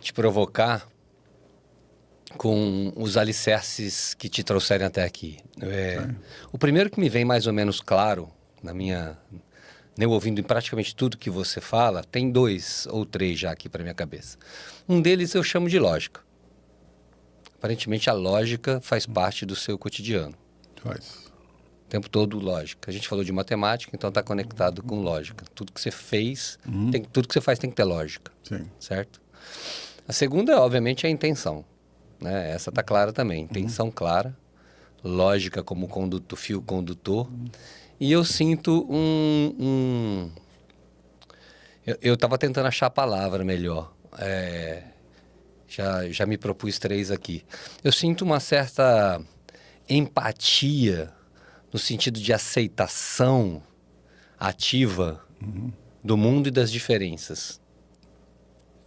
te provocar com os alicerces que te trouxeram até aqui. O primeiro que me vem mais ou menos claro, eu ouvindo em praticamente tudo que você fala, tem 2 ou 3 já aqui para minha cabeça. Um deles eu chamo de lógica. Aparentemente a lógica faz parte do seu cotidiano. Faz. O tempo todo lógica. A gente falou de matemática, então está conectado com lógica. Tudo que você fez, tudo que você faz tem que ter lógica. Sim. Certo? A segunda, obviamente, é a intenção. Né? Essa está clara também. Intenção clara, lógica como fio condutor. E eu sinto Eu estava tentando achar a palavra melhor. Já me propus 3 aqui. Eu sinto uma certa empatia no sentido de aceitação ativa do mundo e das diferenças.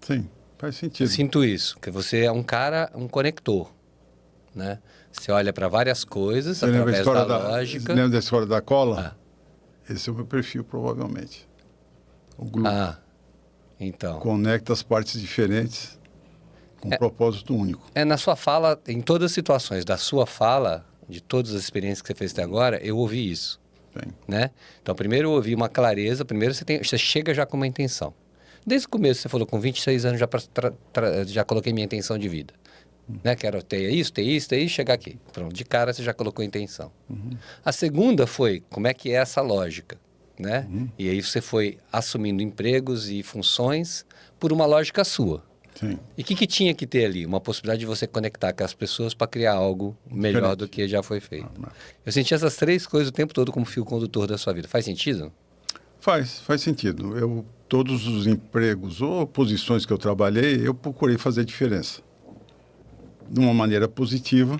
Sim, faz Eu sentido. sinto isso, que você é um conector, né? Você olha para várias coisas Você lembra a através história da lógica. Lembra da história da cola? Esse é o meu perfil, provavelmente. O grupo Então. conecta as partes diferentes com um propósito único. Na sua fala, em todas as situações da sua fala, de todas as experiências que você fez até agora, eu ouvi isso. Sim. Né? Então, primeiro eu ouvi uma clareza, primeiro você chega já com uma intenção. Desde o começo você falou, com 26 anos já coloquei minha intenção de vida. Né? Quero ter isso, chegar aqui. Pronto, de cara você já colocou a intenção. A segunda foi, como é que é essa lógica? Né? E aí você foi assumindo empregos e funções por uma lógica sua. Sim. E o que tinha que ter ali? Uma possibilidade de você conectar com as pessoas para criar algo melhor do que já foi feito. Eu senti essas 3 coisas o tempo todo como fio condutor da sua vida. Faz sentido? Faz sentido. Todos os empregos ou posições que eu trabalhei, eu procurei fazer diferença. De uma maneira positiva,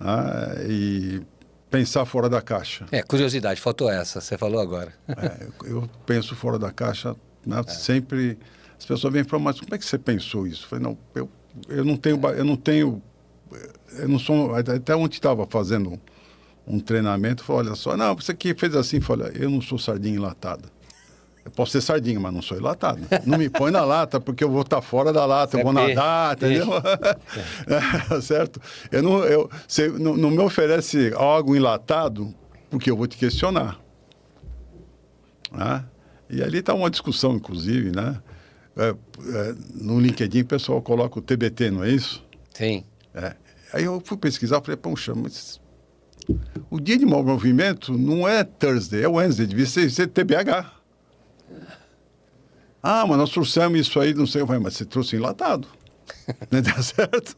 né? E pensar fora da caixa. Curiosidade, faltou essa, você falou agora. Eu penso fora da caixa, né? Sempre as pessoas vêm e falam, mas como é que você pensou isso? Eu falei, não, eu não sou, até ontem estava fazendo um treinamento, falei, olha só, não, você que fez assim, falei, eu não sou sardinha enlatada. Eu posso ser sardinha, mas não sou enlatado. Não me põe na lata, porque eu vou estar fora da lata, eu vou nadar, entendeu? Certo? Você não me oferece algo enlatado, porque eu vou te questionar. Né? E ali está uma discussão, inclusive, né? No LinkedIn o pessoal coloca o TBT, não é isso? Sim. Aí eu fui pesquisar, falei, poxa, mas o dia de mau movimento não é Thursday, é Wednesday, devia ser TBH. Mas nós trouxemos isso aí, não sei, mas você trouxe enlatado. Não dá certo?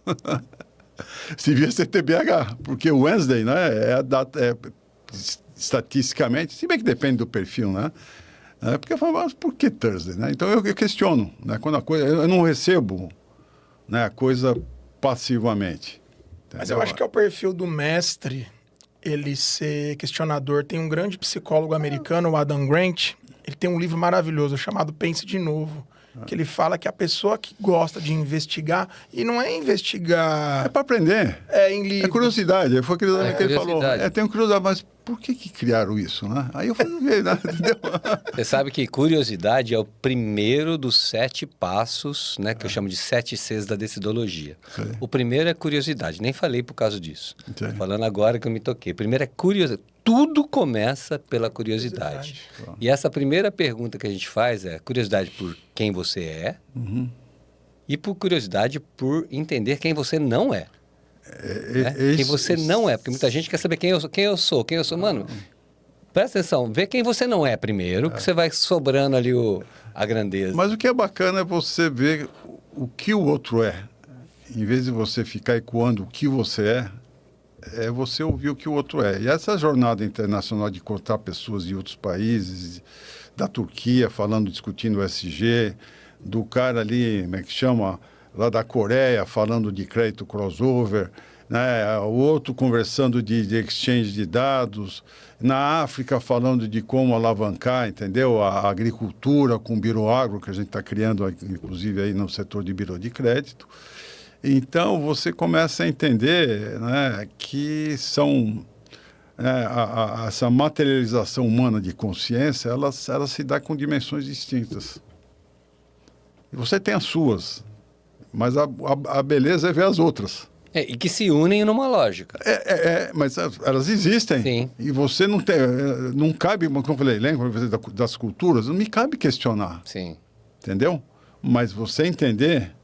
Se devia ser TBH, porque o Wednesday, né, estatisticamente, se bem que depende do perfil, né? Porque eu falo, mas por que Thursday? Né? Então eu questiono, né? Quando a coisa, eu não recebo, né, a coisa passivamente. Entendeu? Mas eu acho que é o perfil do mestre, ele ser questionador. Tem um grande psicólogo americano, o Adam Grant, ele tem um livro maravilhoso chamado Pense de Novo, que ele fala que a pessoa que gosta de investigar, e não é investigar... É para aprender. Em livros. É curiosidade, foi aquilo que ele falou. Curiosidade. Tenho curiosidade, mas por que criaram isso, né? Aí eu fui ver, né? Entendeu? Você sabe que curiosidade é o primeiro dos 7 passos, né, que eu chamo de 7 Cs da decidologia. Sim. O primeiro é curiosidade, nem falei por causa disso. Sim. Falando agora que eu me toquei. Primeiro é curiosidade. Tudo começa pela curiosidade. E essa primeira pergunta que a gente faz é curiosidade por quem você é e por curiosidade por entender quem você não é. Quem você não é, porque muita gente quer saber quem eu sou. Mano, presta atenção, vê quem você não é primeiro, que você vai sobrando ali a grandeza. Mas o que é bacana é você ver o que o outro é. Em vez de você ficar ecoando o que você é você ouvir o que o outro é. E essa jornada internacional de encontrar pessoas de outros países, da Turquia discutindo o SG, do cara ali, como é que chama, lá da Coreia, falando de crédito crossover, né? O outro conversando de exchange de dados, na África falando de como alavancar, entendeu? A agricultura com o Biroagro, que a gente está criando, inclusive, aí no setor de biro de crédito. Então, você começa a entender, né, que são essa materialização humana de consciência, ela se dá com dimensões distintas. E você tem as suas, mas a beleza é ver as outras. E que se unem numa lógica. Mas elas existem. Sim. E você não tem, não cabe, como eu falei, lembra das culturas? Não me cabe questionar. Sim. Entendeu? Mas você entender,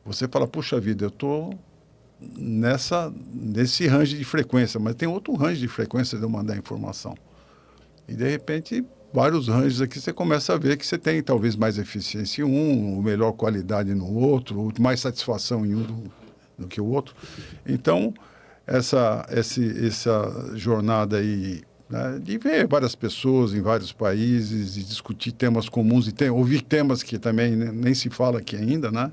você fala, puxa vida, eu estou nesse range de frequência, mas tem outro range de frequência de eu mandar informação. E, de repente, vários ranges aqui, você começa a ver que você tem talvez mais eficiência em um, melhor qualidade no outro, mais satisfação em um do que o outro. Então, essa jornada aí, né, de ver várias pessoas em vários países e discutir temas comuns e ouvir temas que também nem se fala aqui ainda, né?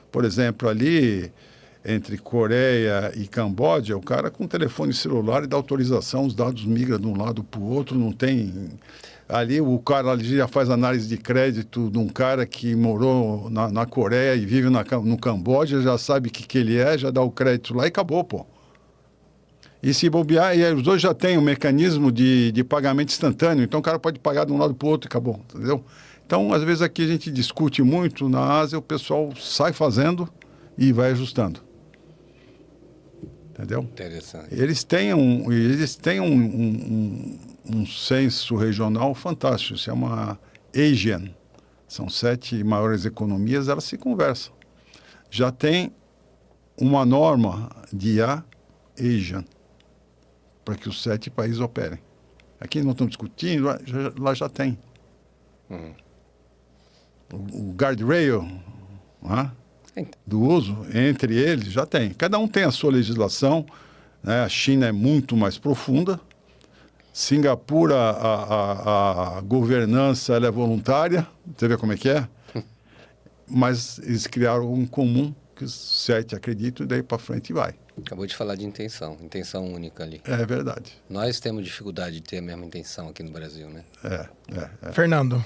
Por exemplo, ali entre Coreia e Camboja, o cara com telefone celular e dá autorização, os dados migram de um lado para o outro, não tem... Ali o cara ali já faz análise de crédito de um cara que morou na Coreia e vive no Camboja, já sabe o que ele é, já dá o crédito lá e acabou, pô. E se bobear, e os dois já têm um mecanismo de pagamento instantâneo, então o cara pode pagar de um lado para o outro e acabou, entendeu? Então, às vezes aqui a gente discute muito, na Ásia o pessoal sai fazendo e vai ajustando. Entendeu? Interessante. Eles têm um senso regional fantástico, se chama ASEAN. São 7 maiores economias, elas se conversam. Já tem uma norma de ASEAN para que os 7 países operem. Aqui nós estamos discutindo, lá já tem. O guardrail do uso, entre eles, já tem. Cada um tem a sua legislação, né? A China é muito mais profunda. Singapura, a governança ela é voluntária, você vê como é que é? Mas eles criaram um comum, que os 7 acreditam, e daí para frente vai. Acabou de falar de intenção única ali. É verdade. Nós temos dificuldade de ter a mesma intenção aqui no Brasil, né? Fernando,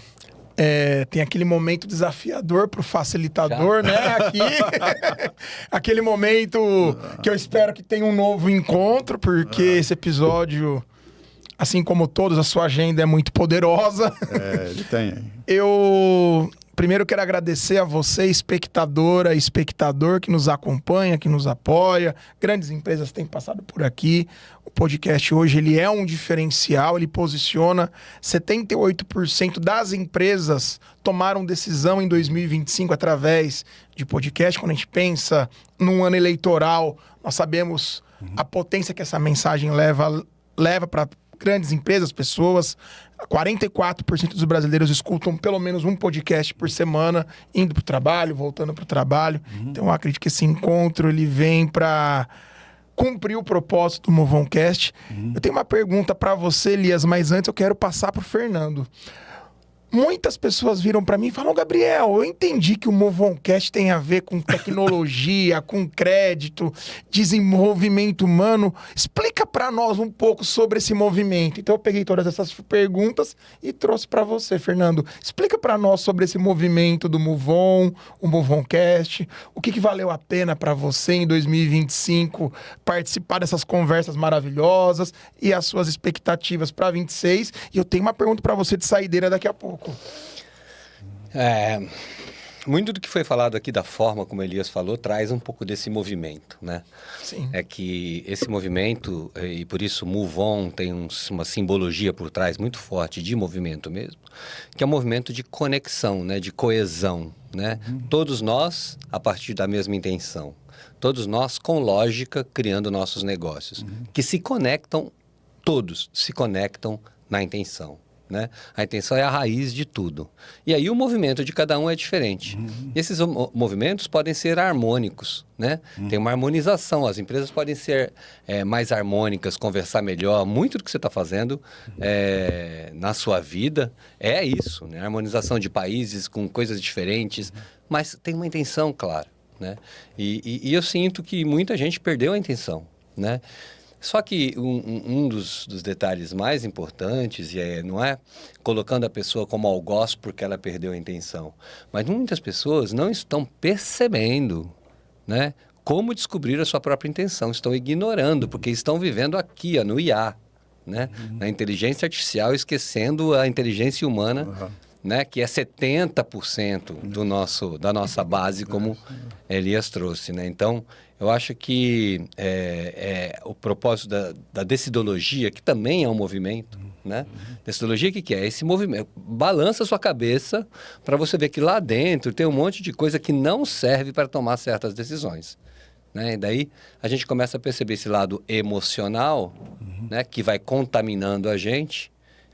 tem aquele momento desafiador pro facilitador, né? Aqui, aquele momento que eu espero que tenha um novo encontro, porque esse episódio, assim como todos, a sua agenda é muito poderosa. Ele tem. Eu primeiro quero agradecer a você, espectadora, espectador que nos acompanha, que nos apoia. Grandes empresas têm passado por aqui. O podcast hoje ele é um diferencial, ele posiciona 78% das empresas tomaram decisão em 2025 através de podcast. Quando a gente pensa num ano eleitoral, nós sabemos a potência que essa mensagem leva para grandes empresas, pessoas. 44% dos brasileiros escutam pelo menos um podcast por semana, indo para o trabalho, voltando para o trabalho. Então, eu acredito que esse encontro ele vem para cumprir o propósito do Movoncast. Eu tenho uma pergunta para você, Elias, mas antes eu quero passar para o Fernando. Muitas pessoas viram para mim e falam, Gabriel, eu entendi que o Movoncast tem a ver com tecnologia, com crédito, desenvolvimento humano. Explica para nós um pouco sobre esse movimento. Então eu peguei todas essas perguntas e trouxe para você, Fernando. Explica para nós sobre esse movimento do Movon, o Movoncast. O que valeu a pena para você em 2025 participar dessas conversas maravilhosas e as suas expectativas para 26. E eu tenho uma pergunta para você de saideira daqui a pouco. Muito do que foi falado aqui, da forma como Elias falou, traz um pouco desse movimento, né? Sim. É que esse movimento, e por isso Move On tem uma simbologia por trás muito forte de movimento mesmo, que é um movimento de conexão, né? De coesão, né? Todos nós a partir da mesma intenção. Todos nós com lógica criando nossos negócios, que se conectam, todos se conectam na intenção. Né? A intenção é a raiz de tudo. E aí o movimento de cada um é diferente. E esses movimentos podem ser harmônicos, né? Tem uma harmonização. As empresas podem ser mais harmônicas, conversar melhor. Muito do que você está fazendo na sua vida é isso, né? Harmonização de países com coisas diferentes, mas tem uma intenção clara, né? E eu sinto que muita gente perdeu a intenção, né? Só que um dos detalhes mais importantes, não é colocando a pessoa como algoz porque ela perdeu a intenção, mas muitas pessoas não estão percebendo, né, como descobrir a sua própria intenção, estão ignorando, porque estão vivendo aqui, no IA. né? Na inteligência artificial, esquecendo a inteligência humana, né? Que é 70% da nossa base, como Elias trouxe, né? Então, eu acho que o propósito da decidologia, que também é um movimento, né? Decidologia, o que é? Esse movimento. Balança a sua cabeça para você ver que lá dentro tem um monte de coisa que não serve para tomar certas decisões. Né? E daí a gente começa a perceber esse lado emocional, né? Que vai contaminando a gente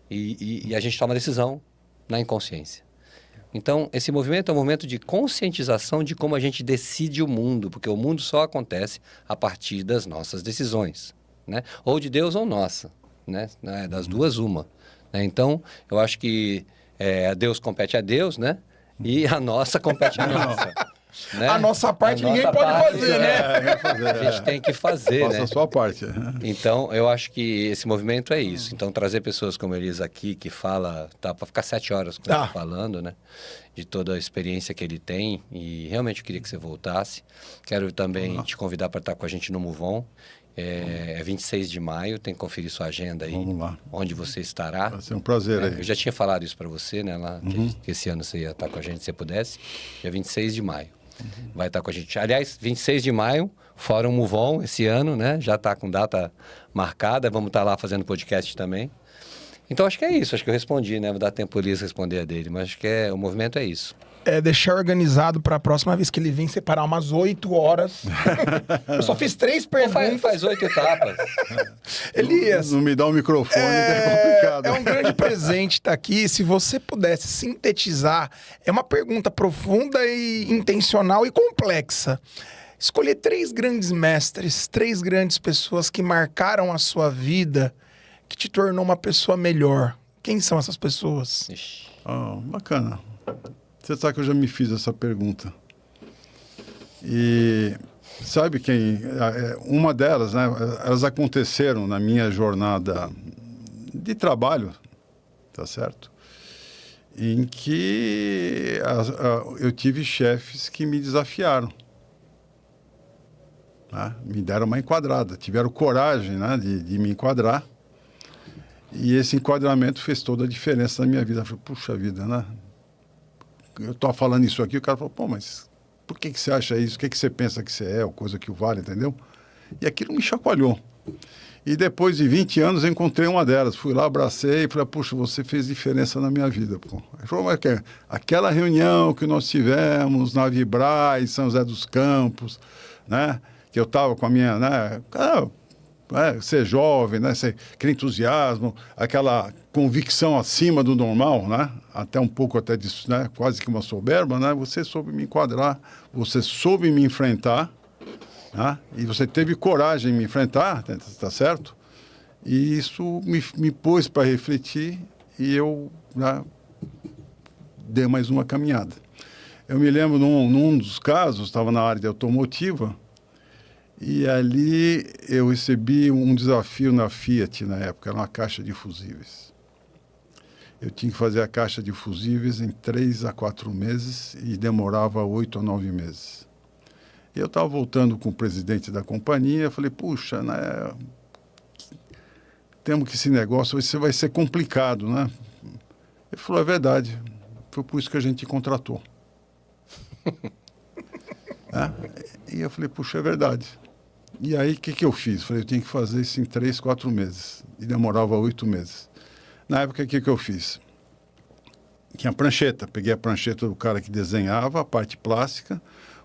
e a gente toma decisão na inconsciência. Então, esse movimento é um movimento de conscientização de como a gente decide o mundo, porque o mundo só acontece a partir das nossas decisões, né? Ou de Deus ou nossa, né? Das duas, uma. Né? Então, eu acho que a Deus compete a Deus, né? E a nossa compete a nossa. Né? A nossa parte ninguém pode fazer, né? A gente tem que fazer, Faça né? a sua parte. Então, eu acho que esse movimento é isso. Então, trazer pessoas como Elias aqui, que fala, tá para ficar 7 horas com ele falando, né? De toda a experiência que ele tem. E realmente eu queria que você voltasse. Quero também te convidar para estar com a gente no MoveOn. É 26 de maio, tem que conferir sua agenda aí. Vamos lá. Onde você estará. Vai ser um prazer aí. Eu já tinha falado isso para você, né? Lá, que esse ano você ia estar com a gente, se você pudesse. Dia 26 de maio. Vai estar com a gente. Aliás, 26 de maio, Fórum MoveOn, esse ano, né? Já está com data marcada. Vamos estar lá fazendo podcast também. Então, acho que é isso. Acho que eu respondi, né? Vou dar tempo para o Elias responder a dele. Mas acho que o movimento é isso. Deixar organizado para a próxima vez que ele vir separar umas 8 horas. Eu só fiz 3 perguntas. Faz 8 etapas. Elias. Não me dá o microfone, que é complicado. É um grande presente estar aqui. Se você pudesse sintetizar, é uma pergunta profunda e intencional e complexa. Escolher 3 grandes mestres, 3 grandes pessoas que marcaram a sua vida, que te tornou uma pessoa melhor. Quem são essas pessoas? Bacana. Você sabe que eu já me fiz essa pergunta. E sabe quem? Uma delas, né? Elas aconteceram na minha jornada de trabalho, tá certo? Em que eu tive chefes que me desafiaram. Né? Me deram uma enquadrada, tiveram coragem, né, de me enquadrar. E esse enquadramento fez toda a diferença na minha vida. Eu falei, puxa vida, né? Eu estou falando isso aqui, o cara falou, pô, mas por que você acha isso? O que você pensa que você é? Ou coisa que o vale, entendeu? E aquilo me chacoalhou. E depois de 20 anos eu encontrei uma delas. Fui lá, abracei e falei, puxa, você fez diferença na minha vida. Pô. Ele falou, mas aquela reunião que nós tivemos na Vibrar, em São José dos Campos, né? Que eu estava com a minha... Né? Ser jovem, né? Aquele entusiasmo, aquela convicção acima do normal, né? Até um pouco até disso, né? Quase que uma soberba, né? Você soube me enquadrar, você soube me enfrentar, né? E você teve coragem de me enfrentar, tá certo? E isso me pôs para refletir e eu, né, dei mais uma caminhada. Eu me lembro num dos casos, estava na área de automotiva. E ali eu recebi um desafio na Fiat, na época, era uma caixa de fusíveis. Eu tinha que fazer a caixa de fusíveis em 3 a 4 meses e demorava 8 a 9 meses. E eu estava voltando com o presidente da companhia, falei, puxa, né, temos que esse negócio vai ser complicado, né? Ele falou, é verdade, foi por isso que a gente contratou. E eu falei, puxa, é verdade. E aí, o que eu fiz? Falei, eu tinha que fazer isso em 3, 4 meses. E demorava 8 meses. Na época, o que eu fiz? Tinha prancheta. Peguei a prancheta do cara que desenhava, a parte plástica.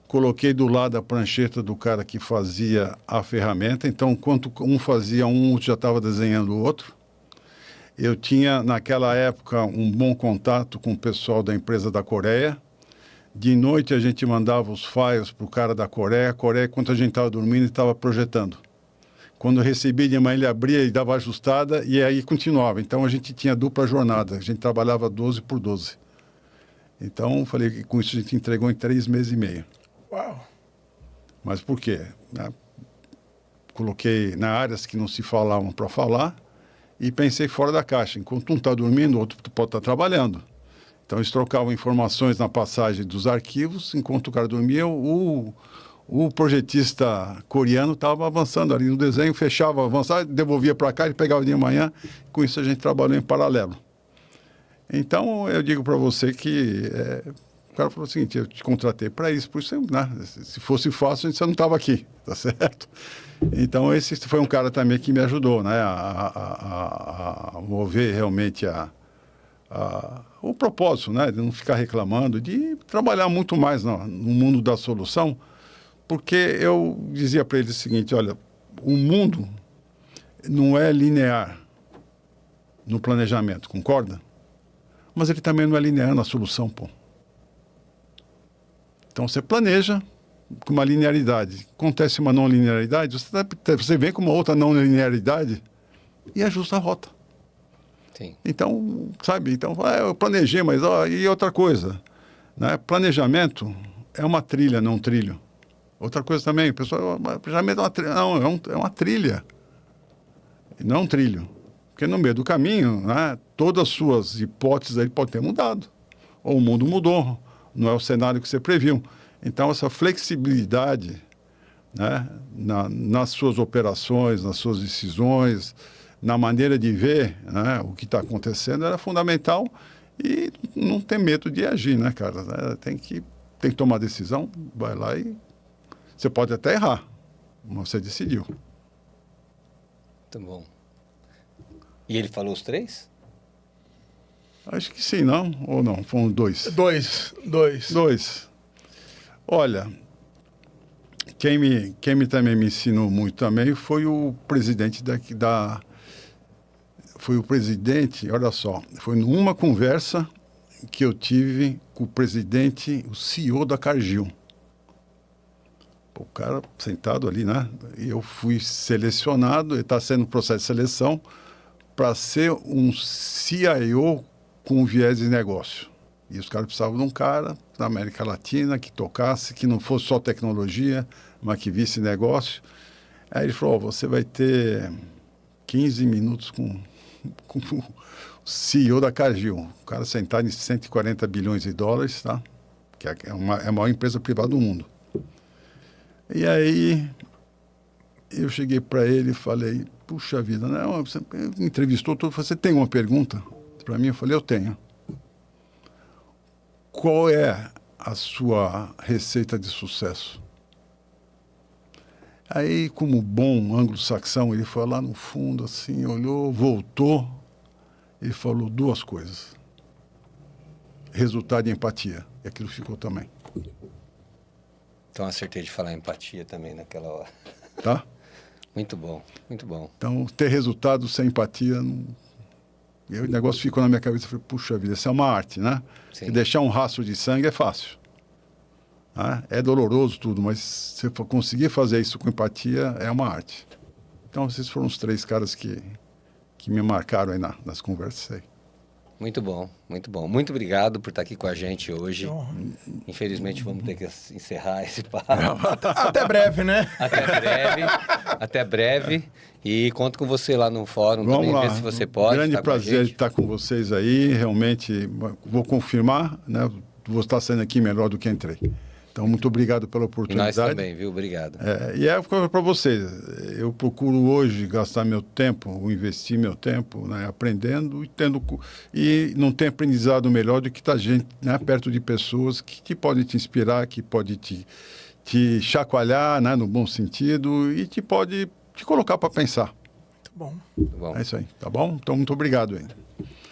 Coloquei do lado a prancheta do cara que fazia a ferramenta. Então, enquanto um fazia um, já estava desenhando o outro. Eu tinha, naquela época, um bom contato com o pessoal da empresa da Coreia. De noite a gente mandava os files para o cara da Coreia. A Coreia, enquanto a gente estava dormindo, ele estava projetando. Quando eu recebi de manhã, ele abria e dava ajustada e aí continuava. Então a gente tinha dupla jornada. A gente trabalhava 12 por 12. Então, falei, com isso a gente entregou em 3 meses e meio. Uau! Mas por quê? Coloquei nas áreas que não se falavam para falar e pensei fora da caixa. Enquanto um está dormindo, o outro pode estar trabalhando. Então, eles trocavam informações na passagem dos arquivos. Enquanto o cara dormia, o o projetista coreano estava avançando ali no desenho, fechava, avançava, devolvia para cá, ele pegava de manhã. Com isso a gente trabalhou em paralelo. Então eu digo para você que o cara falou o seguinte: eu te contratei para isso, por isso, né? Se fosse fácil, você não estava aqui, tá certo? Então esse foi um cara também que me ajudou, né, a mover realmente o propósito, né, de não ficar reclamando, de trabalhar muito mais no mundo da solução. Porque eu dizia para ele o seguinte: olha, o mundo não é linear no planejamento, concorda? Mas ele também não é linear na solução, pô. Então você planeja com uma linearidade. Acontece uma não linearidade, você vem com uma outra não linearidade e ajusta a rota. Sim. Então, sabe? Então, eu planejei, mas e outra coisa, né? Planejamento é uma trilha, não um trilho. Outra coisa também, pessoal, planejamento é uma trilha. Não, é uma trilha. Não é um trilho. Porque no meio do caminho, né, todas as suas hipóteses aí podem ter mudado. Ou o mundo mudou, não é o cenário que você previu. Então, essa flexibilidade, né, nas suas operações, nas suas decisões, na maneira de ver, né, o que está acontecendo, era fundamental. E não ter medo de agir, né, cara? Tem que tomar decisão, vai lá e... Você pode até errar, mas você decidiu. Muito bom. E ele falou os 3? Acho que sim, não? Ou não? Foram 2? 2. Olha, quem também me ensinou muito também foi o presidente Foi o presidente, olha só, foi numa conversa que eu tive com o presidente, o CEO da Cargill. O cara sentado ali, né? E eu fui selecionado, está sendo um processo de seleção para ser um CIO com viés de negócio. E os caras precisavam de um cara da América Latina que tocasse, que não fosse só tecnologia, mas que visse negócio. Aí ele falou: você vai ter 15 minutos com o CEO da Cargill. O cara sentado em 140 bilhões de dólares, tá? Que é a maior empresa privada do mundo. E aí eu cheguei para ele e falei: puxa vida, né? Você me entrevistou todo, você tem uma pergunta para mim? Eu falei: eu tenho. Qual é a sua receita de sucesso? Aí, como bom anglo-saxão, ele foi lá no fundo, assim, olhou, voltou e falou 2 coisas: resultado e empatia. E aquilo ficou também. Então acertei de falar empatia também naquela hora. Tá? Muito bom, muito bom. Então, ter resultado sem empatia... Não... E aí o negócio ficou na minha cabeça. Eu falei: puxa vida, isso é uma arte, né? Sim. E deixar um rastro de sangue é fácil. Né? É doloroso tudo, mas se for conseguir fazer isso com empatia, é uma arte. Então, esses foram os 3 caras que me marcaram aí nas conversas aí. Muito bom, muito bom. Muito obrigado por estar aqui com a gente hoje. Infelizmente, vamos ter que encerrar esse papo. Até breve, né? Até breve. E conto com você lá no fórum. Vamos também, lá. ver se você pode. Grande estar prazer com a de gente. estar com vocês aí. Realmente, vou confirmar, né? Vou estar saindo aqui melhor do que entrei. Então, muito obrigado pela E oportunidade. nós também, viu? Obrigado. E é para vocês. Eu procuro hoje gastar meu tempo, investir meu tempo, né, aprendendo e não tem aprendizado melhor do que estar gente, né, perto de pessoas que podem te inspirar, que podem te chacoalhar, né, no bom sentido, e pode te colocar para pensar. Muito bom. Muito bom. É isso aí, tá bom? Então, muito obrigado aí.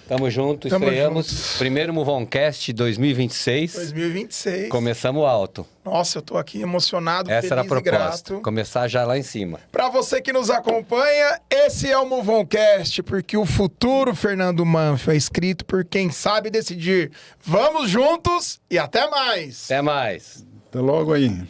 Tamo junto, Tamo estreamos. junto. Primeiro Movoncast 2026. 2026. Começamos alto. Nossa, eu tô aqui emocionado, Essa era a feliz e proposta. grato. Começar já lá em cima. Pra você que nos acompanha, esse é o Movoncast, porque o futuro, Fernando Manfio, é escrito por quem sabe decidir. Vamos juntos e até mais! Até mais. Até logo aí.